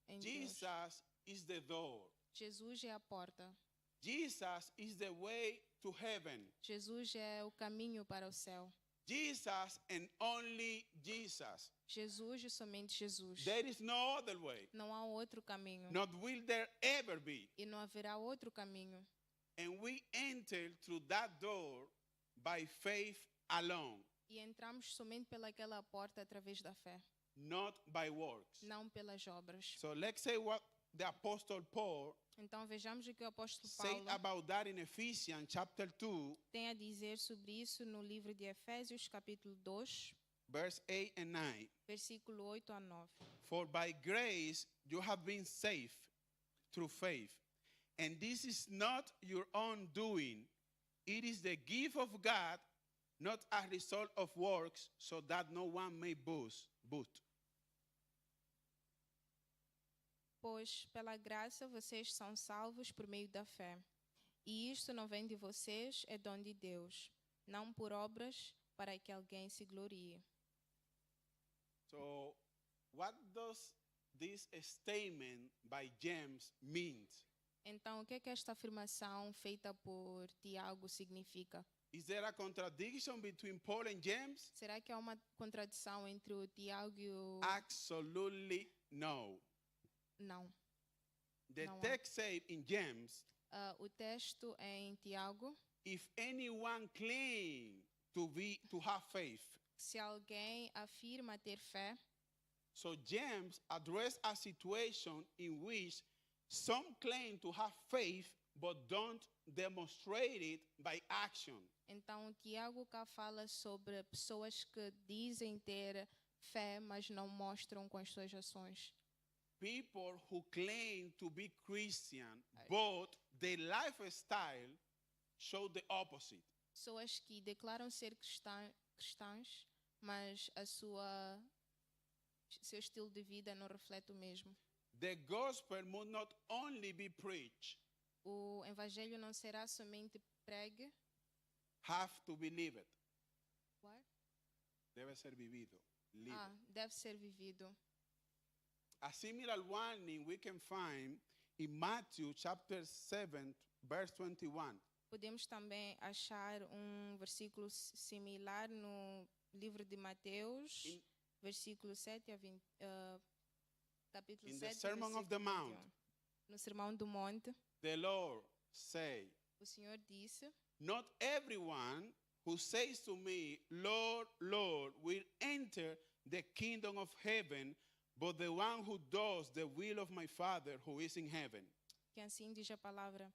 em Deus. Jesus is the door. Jesus é a porta. Jesus is the way to heaven. Jesus é o caminho para o céu. Jesus and only Jesus. Jesus e somente Jesus. There is no other way. Não há outro caminho. Not will there ever be. E não haverá outro caminho. And we enter through that door by faith alone, E entramos somente pelaquela porta através da fé, not by works. não pelas obras. So let's say what the Apostle Paul Então vejamos o que o apóstolo said Paulo about that in Ephesians chapter 2, tem a dizer sobre isso no livro de Efésios, capítulo 2, verse 8 and 9. versículo 8 a 9. For by grace you have been saved through faith. And this is not your own doing. It is the gift of God, not a result of works, so that no one may boast. Pois, pela graça, vocês são salvos por meio da fé. E isto não vem de vocês, é dom de Deus, não por obras, para que alguém se glorie. So, what does this statement by James mean? Então, o que é que esta afirmação feita por Tiago significa? Is there a contradiction between Paul and James? Será que há uma contradição entre o Tiago e o... Absolutely no. Não. The No. text says in James, O texto é em Tiago. if anyone claim to have faith. Se alguém afirma ter fé, So James addressed a situation in which some claim to have faith but don't demonstrate it by action. então o Tiago cá fala sobre pessoas que dizem ter fé, mas não mostram com as suas ações. People who claim to be Christian, but their lifestyle show the opposite. Pessoas que declaram ser cristãs, mas seu estilo de vida não reflete o mesmo. The gospel must not only be preached, O evangelho não será somente pregue, have to be lived. Debe ser vivido. Lived. deve ser vivido. A similar warning we can find in Matthew chapter 7, verse 21. Podemos também achar versículo similar no livro de Mateus, In- versículo 7 a 20, capítulo In 7, the Sermon of the versículo Mount, 21. No Sermão do Monte, the Lord say, o Senhor disse: not everyone who says to me, Lord, Lord, will enter the kingdom of heaven, but the one who does the will of my Father who is in heaven. que assim diz a palavra,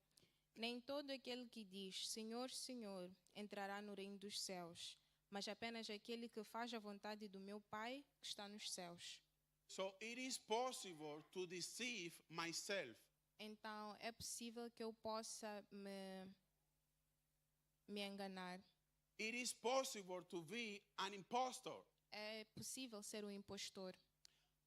nem todo aquele que diz Senhor, Senhor, entrará no reino dos céus, mas apenas aquele que faz a vontade do meu Pai que está nos céus. So it is possible to deceive myself. Então, é possível que eu possa me enganar. It is possible to be an impostor. É possível ser um impostor.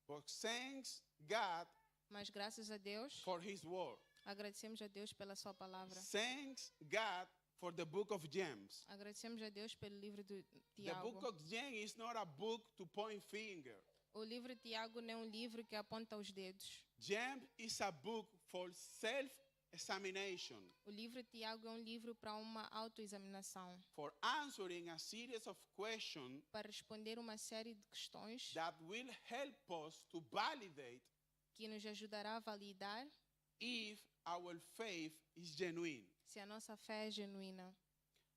But thanks God Mas graças a Deus, for His word. agradecemos a Deus pela sua palavra. Thanks God for the book of James. Agradecemos a Deus pelo livro de The book Tiago. of James is not a book to point finger. O livro de Tiago não é um livro que aponta os dedos. James is a book for self-examination, O livro de Tiago é um livro para uma autoexaminação, for answering a series of questions para responder uma série de questões that will help us to validate que nos ajudará a validar if our faith is genuine. se a nossa fé é genuína.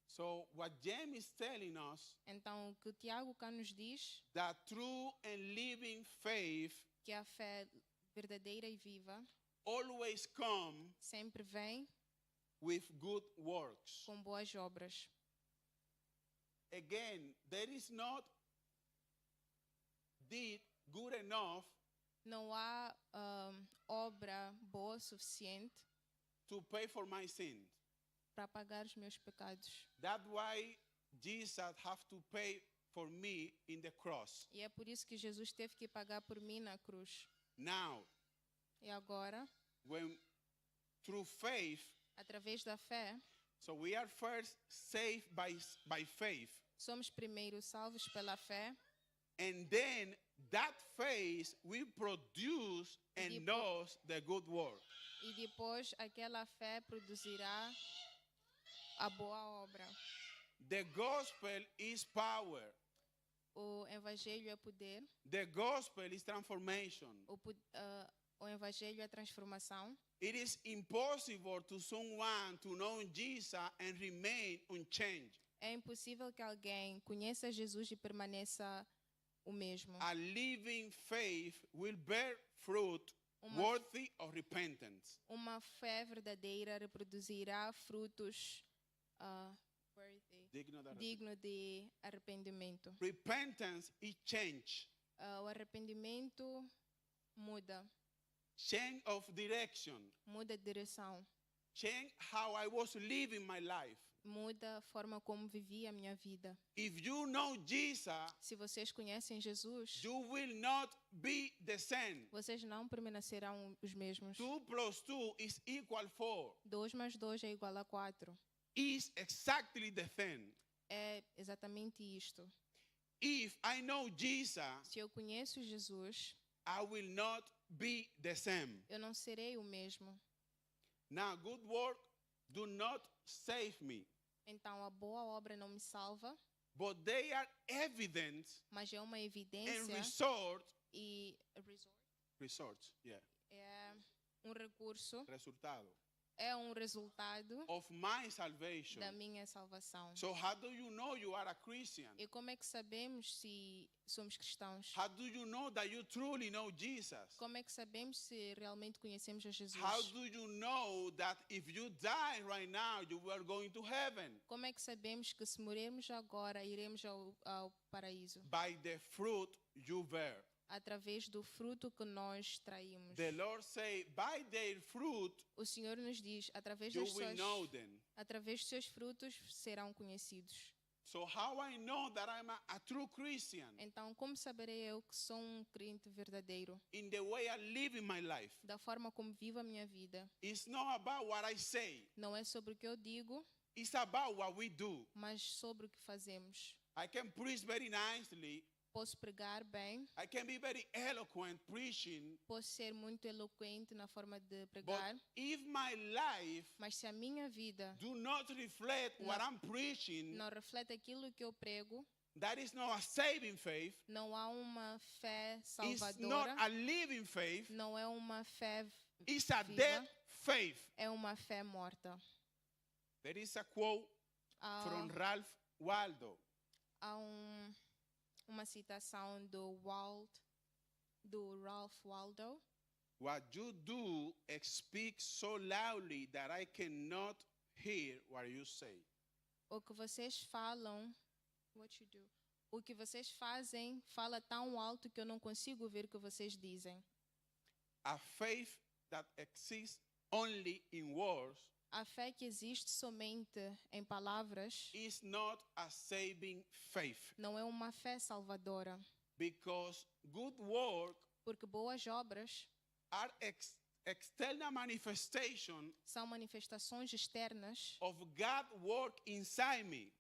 So what James is telling us, Então, o que o Tiago cá nos diz, that true and living faith que a fé verdadeira e viva always come sempre vem with good works. com boas obras. Again, there is not deed good enough Não há obra boa o suficiente to pay for my sins. para pagar os meus pecados. That's why Jesus have to pay for me in the cross. E é por isso que Jesus teve que pagar por mim na cruz. Now, E agora, when through faith, através da fé, so we are first saved by faith, somos primeiro salvos pela fé, and then that faith will produce and Depo- does the good work. e depois aquela fé produzirá a boa obra. The gospel is power. O evangelho é poder, The gospel is transformation. O evangelho é transformação. It is impossible to someone to know Jesus and remain unchanged. É impossível que alguém conheça Jesus e permaneça o mesmo. A living faith will bear fruit Uma- worthy of repentance. Uma fé verdadeira reproduzirá frutos digno de arrependimento. Repentance is change, O arrependimento muda, change of direction, muda de direção, change how I was living my life. muda a forma como vivi a minha vida. If you know Jesus, Se vocês conhecem Jesus, you will not be the same. vocês não permanecerão os mesmos. 2 plus 2 is equal 4. 2 mais 2 é igual a 4. Is exactly the same. É exatamente isto. If I know Jesus, Se eu conheço Jesus, I will not be the same. eu não serei o mesmo. Now, good work do not save me, Então, a boa obra não me salva, but they are evidence mas é uma and evidência e yeah, é um recurso, resultado é um resultado of my salvation. da minha salvação. So how do you know you are a Christian? E como é que sabemos se somos cristãos? How do you know that you truly know Jesus? Como é que sabemos se realmente conhecemos a Jesus? How do you know that if you die right now, you are going to heaven? Como é que sabemos que se morrermos agora, iremos ao paraíso? By the fruit you bear. Através do fruto que nós traímos. The Lord say, by their fruit O Senhor nos diz, através you dos will know them. através dos seus frutos serão conhecidos. So how I know that I'm a true Christian? Então, como saberei eu que sou um crente verdadeiro? In the way I live in my life. Da forma como vivo a minha vida. It's not about what I say. Não é sobre o que eu digo, It's about what we do. mas sobre o que fazemos. I can preach very nicely. Posso pregar bem, I can be very eloquent preaching. posso ser muito eloquente na forma de But pregar, if my life mas se a minha vida do not reflect what No. I'm preaching, não reflete aquilo que eu prego, that is not a saving faith. não há uma fé It's not salvadora, a living faith. não é uma fé It's a viva, dead faith. é uma fé morta. There is a quote from Há, Ralph Waldo. há uma citação do Ralph Waldo. What you do speaks so loudly that I cannot hear what you say. O que vocês falam, what you do? O que vocês fazem fala tão alto que eu não consigo ouvir o que vocês dizem. A faith that exists only in words A fé que existe somente em palavras is not a saving faith, não é uma fé salvadora, because good work porque boas obras are external manifestation são manifestações externas of God work inside me.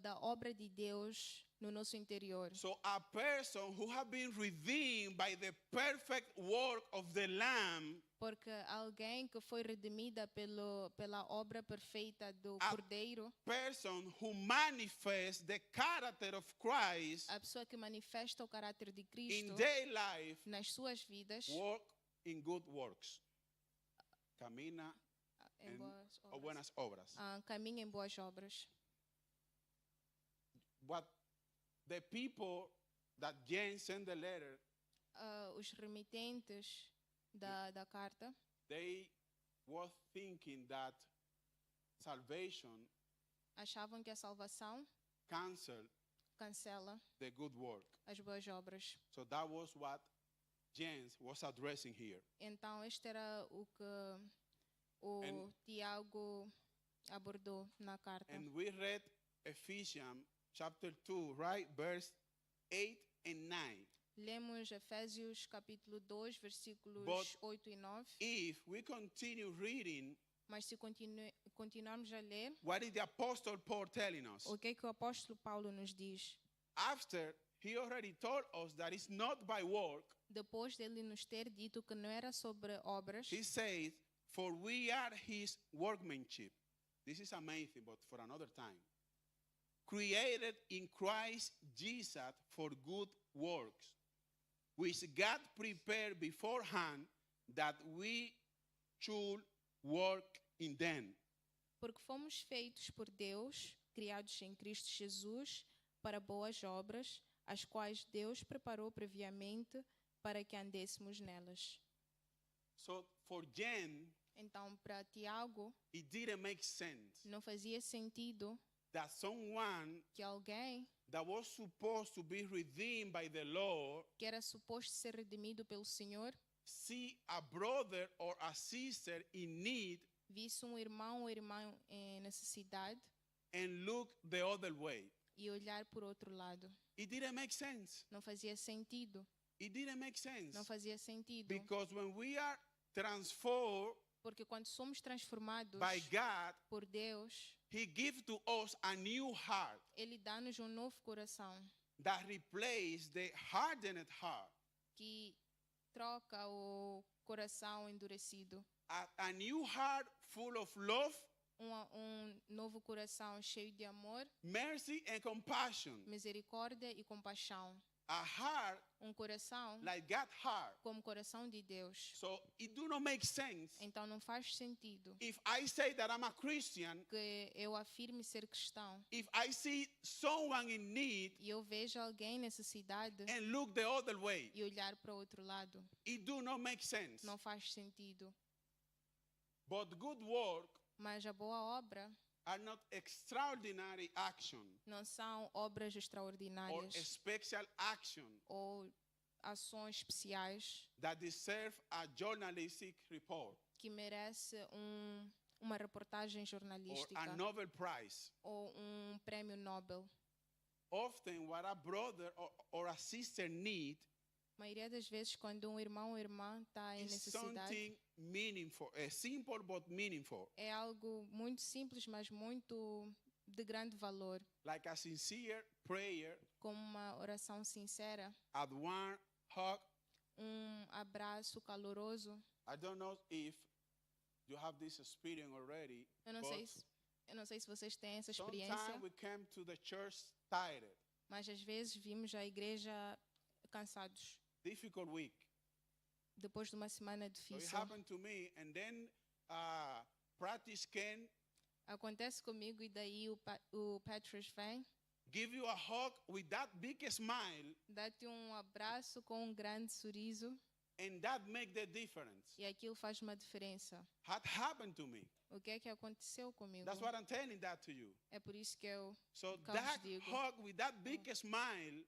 da obra de Deus no nosso interior. So a person who have been redeemed by the perfect work of the Lamb Porque alguém que foi redimida pela obra perfeita do A- Cordeiro, person who manifests the character of Christ a pessoa que manifesta o caráter de in Cristo their life nas suas vidas, work in good works. Camina em en boas o obras. buenas obras. Caminha em boas obras. What the people that James sent the letter, Os remitentes da carta, they were thinking that salvation achavam que a salvação canceled cancela the good work. as boas obras. So that was what James was addressing here. Então, este era o que o And- Tiago abordou na carta. And we read Ephesians chapter 2, right? Verse 8 and 9. Lemos Efésios capítulo 2, versículos But 8 e 9. If we continue reading, Mas se continuarmos a ler, what is the Apostle Paul telling us? o que é que o apóstolo Paulo nos diz? After he already told us that it's not by work, Depois dele nos ter dito que não era sobre obras, he says, for we are his workmanship. This is amazing, but for another time. Created in Christ Jesus for good works, which God prepared beforehand that we should work in them. Porque fomos feitos por Deus, criados em Cristo Jesus, para boas obras, as quais Deus preparou previamente para que andêssemos nelas. So for Jen, Então, para Tiago, it didn't make sense não fazia sentido that someone que alguém that was supposed to be redeemed by the Lord que era suposto ser redimido pelo Senhor see a brother or a sister in need visse um irmão ou irmã em necessidade and look the other way. e olhar por outro lado. It didn't make sense. Não fazia sentido. It didn't make sense. Não fazia sentido. Because when we are transformed Porque quando somos transformados by God, por Deus, He gives to us a new heart Ele dá-nos um novo coração that replaces the hardened heart. que troca o coração endurecido. A new heart full of love, Novo coração cheio de amor, mercy, and compassion. misericórdia e compaixão. A heart Coração like God's heart. como o coração de Deus. So it do not make sense Então não faz sentido if I say that I'm a Christian, que eu afirme ser cristão if I see someone in need e eu vejo alguém em necessidade and look the other way. e olhar para o outro lado. It do not make sense. Não faz sentido. But good work Mas a boa obra are not extraordinary action não são obras or extraordinárias special action ou ações especiais that deserve a journalistic report que merece uma reportagem or jornalística a Nobel Prize. ou prêmio Nobel. Often what a brother or a sister need A maioria das vezes, quando um irmão ou irmã está em is necessidade, something meaningful, simple but meaningful, é algo muito simples, mas muito de grande valor, like a sincere prayer, como uma oração sincera, a warm hug. abraço caloroso. I don't know if you have this experience already, Eu não sei se vocês têm essa experiência, sometimes we come to the church tired, mas às vezes vimos a igreja cansados, difficult week. depois de uma semana So it difícil. happened to me, and then practice can Acontece comigo e daí o Patrick vem, give you a hug with that big smile, dá-te um abraço com um grande sorriso and that make the difference. e aquilo faz uma diferença. What happened to me? O que é que aconteceu comigo? That's what I'm telling that to you. É por isso que eu So Cá that vos digo. hug with that big smile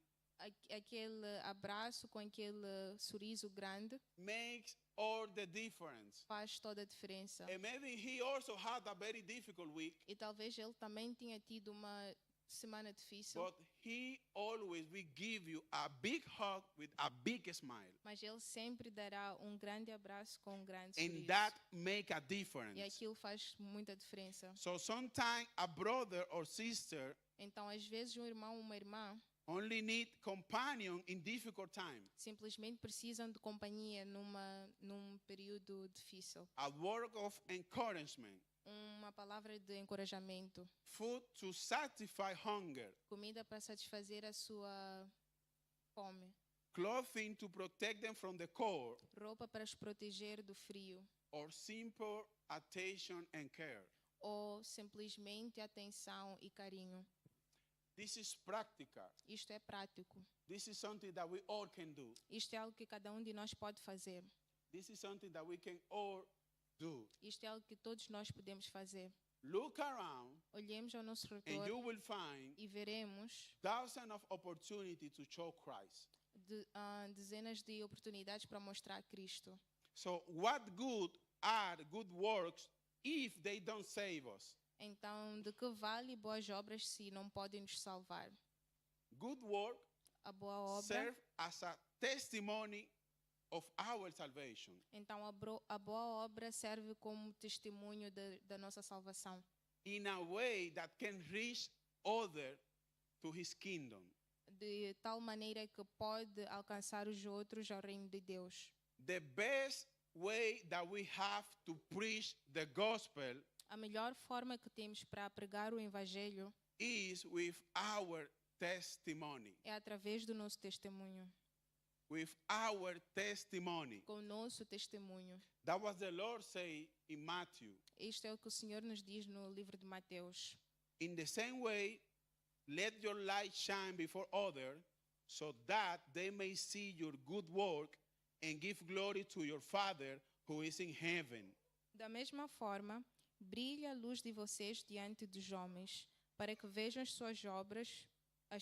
aquele abraço com aquele sorriso grande makes all the difference. faz toda a diferença. And maybe he also had a very difficult week, E talvez ele também tinha tido uma semana difícil, but he always will give you a big hug with a big smile. mas ele sempre dará um grande abraço com um grande And sorriso. that make a E difference. aquilo faz muita diferença. So sometimes a brother or sister Então, às vezes, um irmão ou uma irmã only need companion in difficult time. simplesmente precisam de companhia num período difícil. A word of encouragement, Uma palavra de encorajamento. food to satisfy hunger, Comida para satisfazer a sua fome. clothing to protect them from the cold, Roupa para os proteger do frio. or simple attention and care. Ou simplesmente atenção e carinho. This is practical. Isto é prático. This is something that we all can do. Isto é algo que cada um de nós pode fazer. This is something that we can all do. Isto é algo que todos nós podemos fazer. Look around Olhemos ao nosso and redor you will find e veremos thousands of opportunities to show Christ. dezenas de oportunidades para mostrar Cristo. So what good are good works if they don't save us? Então, de que vale boas obras se não podem nos salvar? Good work A boa obra, serve as a testimony of our salvation. então a boa obra serve como testemunho da nossa salvação, In a way that can reach others to his kingdom. de tal maneira que pode alcançar os outros ao reino de Deus. The best way that we have to preach the gospel A melhor forma que temos para pregar o evangelho is with our testimony. é através do nosso testemunho. with our testimony. com o nosso testemunho. That was the Lord say in Matthew. Isto é o que o Senhor nos diz no livro de Mateus. In the same way, let your light shine before others, so that they may see your good work and give glory to your Father who is in heaven. Da mesma forma, brilhe a luz de vocês diante dos homens, para que vejam as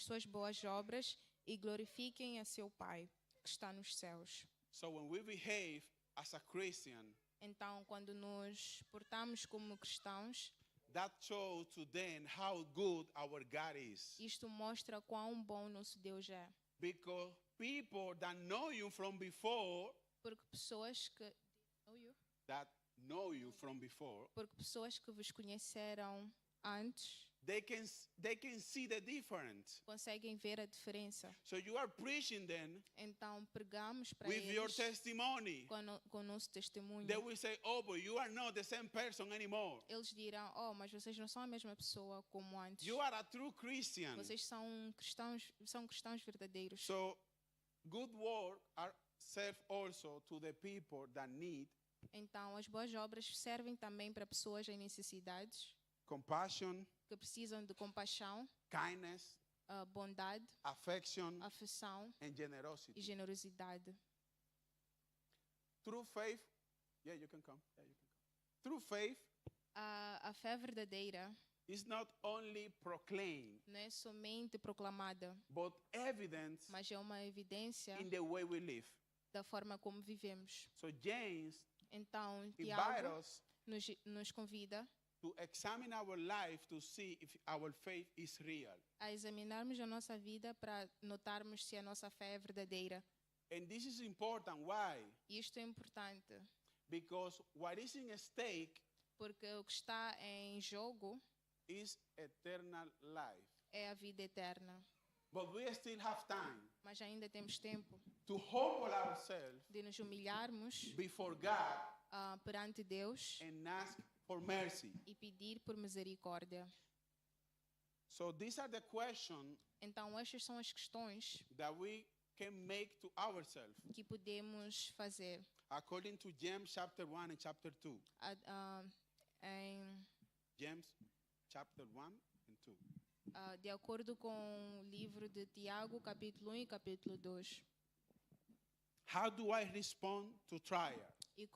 suas boas obras e glorifiquem a seu Pai, que está nos céus. So when we behave as a Christian, Então, quando nos portamos como cristãos, that shows to them how good our God is. isto mostra quão bom nosso Deus é. Because people that know you from before, Porque pessoas que porque pessoas que vos conheceram antes they can see the difference. conseguem ver a diferença. So you are preaching them Então pregamos para with your eles testimony. com o nosso testemunho. They will say, oh, but you are not the same person anymore. Eles dirão: "Oh, mas vocês não são a mesma pessoa como antes. You are a true Christian. Vocês são cristãos verdadeiros." So good work are serve also to the people that need Então as boas obras servem também para pessoas em necessidades, compassion, que precisam de compaixão, kindness, bondade, affection, afeição and e generosity. generosidade. Through faith, yeah, you can come. Yeah, you can come. Through faith A fé verdadeira is not only proclaimed, não é somente proclamada, but evidence mas é uma evidência in the way we live. da forma como vivemos. So James Então, invite Tiago us nos convida to examine our life to see if our faith is real. a examinarmos a nossa vida para notarmos se a nossa fé é verdadeira. And this is important. Why? E isto é importante, Because what is in stake porque o que está em jogo is eternal life. é a vida eterna. But we still have time Mas ainda temos tempo to humble ourselves de nos humilharmos before God perante Deus and ask for mercy. e pedir por misericórdia. So these are the questions Então, estas são as questões that we can make to ourselves. que podemos fazer. According to James chapter 1 and chapter 2. Em James chapter 1 and 2. de acordo com o livro de Tiago, capítulo 1 e capítulo 2. How do I respond to trial? E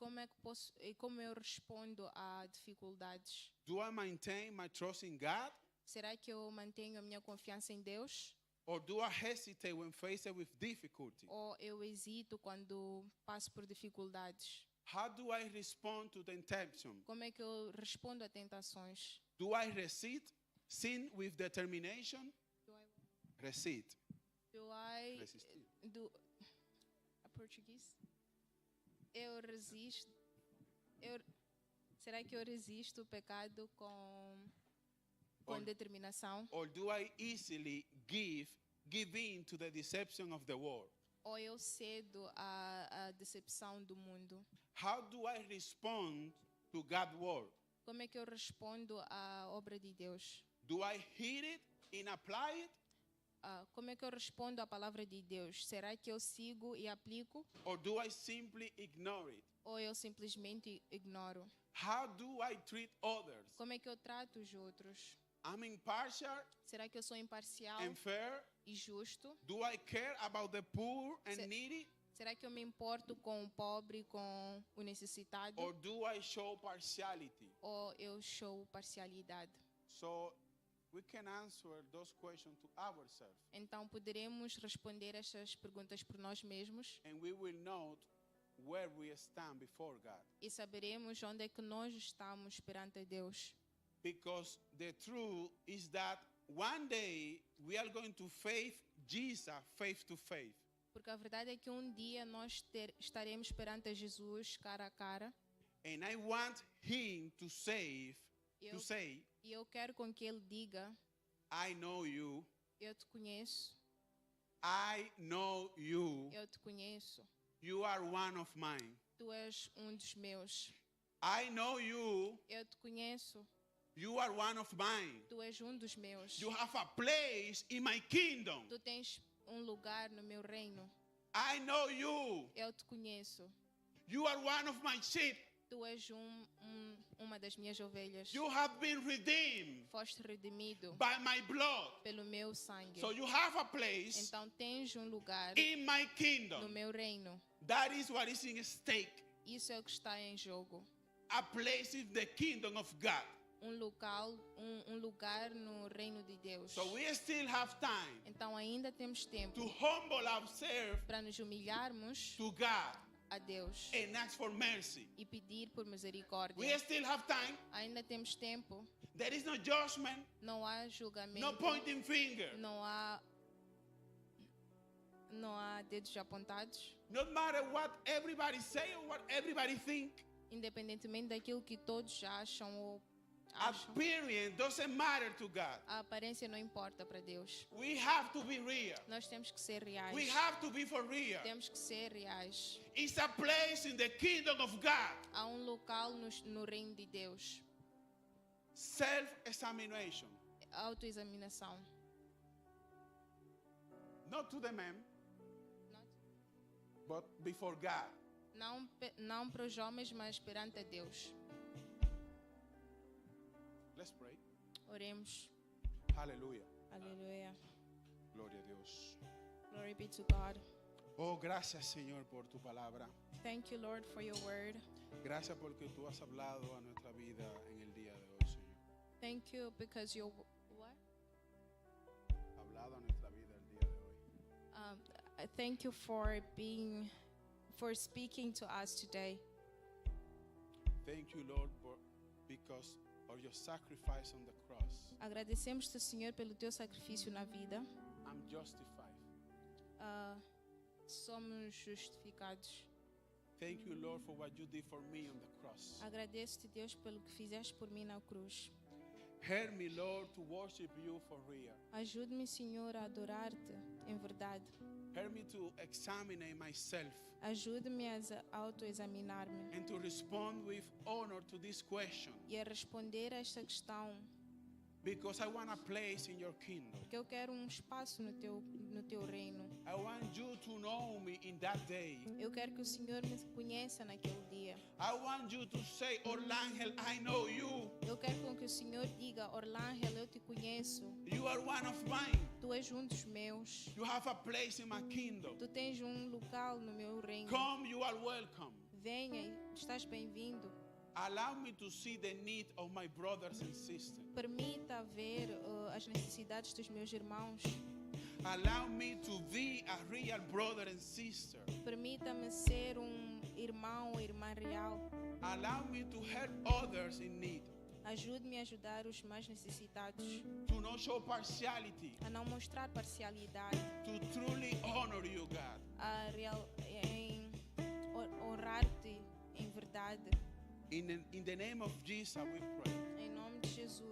como eu respondo a dificuldades? Do I maintain my trust in God? Será que eu mantenho a minha confiança em Deus? Or do I hesitate when faced with difficulty? Ou eu hesito quando passo por dificuldades? How do I respond to temptation? Como é que eu respondo a tentações? Do I resist sin with determination? Resist. Resistir. A português? Será que eu resisto o pecado com determinação? Or do I easily give in to the deception of the world? Ou eu cedo à decepção do mundo? How do I respond to God's word? Como é que eu respondo à obra de Deus? Do I hear it and apply it? Como é que eu respondo à palavra de Deus? Será que eu sigo e aplico? Or do I simply ignore it? Ou eu simplesmente ignoro? How do I treat others? Como é que eu trato os outros? I'm impartial Será que eu sou imparcial and fair? e justo? Do I care about the poor and needy? Será que eu me importo com o pobre e com o necessitado? Or do I show partiality? Ou eu show parcialidade? So we can answer those questions to ourselves. Então poderemos responder estas perguntas por nós mesmos And we will know where we stand before God. e saberemos onde é que nós estamos perante a Deus. Because the truth is that one day we are going to face Jesus face to face. Porque a verdade é que um dia nós estaremos perante a Jesus cara a cara. And I want him to say, E eu quero com que ele diga: I know you. Eu te conheço. I know you. Eu te conheço. You are one of mine. Tu és dos meus. I know you. Eu te conheço. You are one of mine. Tu és dos meus. You have a place in my kingdom. Tu tens lugar no meu reino. I know you. Eu te conheço. You are one of my sheep. Tu és uma das minhas ovelhas. You have been redeemed Foste redimido by my blood. pelo meu sangue. So you have a place Então tens um lugar in my no kingdom. meu reino. That is what is in stake. Isso é o que está em jogo. A place in the kingdom of God. Lugar no reino de Deus. So we still have time Então ainda temos tempo to humble ourselves para nos humilharmos to God a Deus and ask for mercy. e pedir por misericórdia. We still have time. Ainda temos tempo. There is no judgment, Não há julgamento. no pointing finger. Não há dedos apontados. No matter what everybody say or what everybody think, Independentemente daquilo que todos acham ou acham. appearance doesn't matter to God. A aparência não importa para Deus. We have to be real. Nós temos que ser reais. We have to be for real. Temos que ser reais. It's a place in the kingdom of God. Há um local no reino de Deus. Self-examination. Autoexaminação. Not to the man, but before God. Não para os homens, mas perante a Deus. Let's pray. Oremos. Aleluya. Aleluia. Gloria a Dios. Glory be to God. Oh, gracias, Señor, por tu palabra. Thank you, Lord, for your word. Gracias porque tú has hablado a nuestra vida en el día de hoy, Señor. Thank you because you what? Hablado a nuestra vida el día de hoy. I thank you for speaking to us today. Thank you, Lord, because of your sacrifice on the cross. Agradecemos-te, Senhor, pelo teu sacrifício na vida. I'm justified. Somos justificados. Thank you, Lord, for what you did for me on the cross. Agradeço-te, Deus, pelo que fizeste por mim na cruz. Help me, Lord, to worship you for real. Ajude-me, Senhor, a adorar-te em verdade. Help me to examine myself Ajude-me a autoexaminar-me and to respond with honor to this question, e a responder a esta questão, because I want a place in your kingdom. porque eu quero um espaço no teu reino. I want you to know me in that day. Eu quero que o Senhor me conheça naquele dia. I want you to say, Orlangel, I know you. Eu quero que o Senhor diga, Orlangel, eu te conheço. You are one of mine. Tu és um dos meus. You have a place in my kingdom. Tu tens um local no meu reino. Come, you are welcome. Venha, estás bem-vindo. Allow me to see the need of my brothers and sisters. Permita ver as necessidades dos meus irmãos. Allow me to be a real brother and sister. Permita-me ser irmão ou irmã real. Allow me to help others in need. Ajude-me a ajudar os mais necessitados. To not show partiality. A não mostrar parcialidade. To truly honor you, God. Em honrar-te em verdade. In the name of Jesus we pray. Em nome de Jesus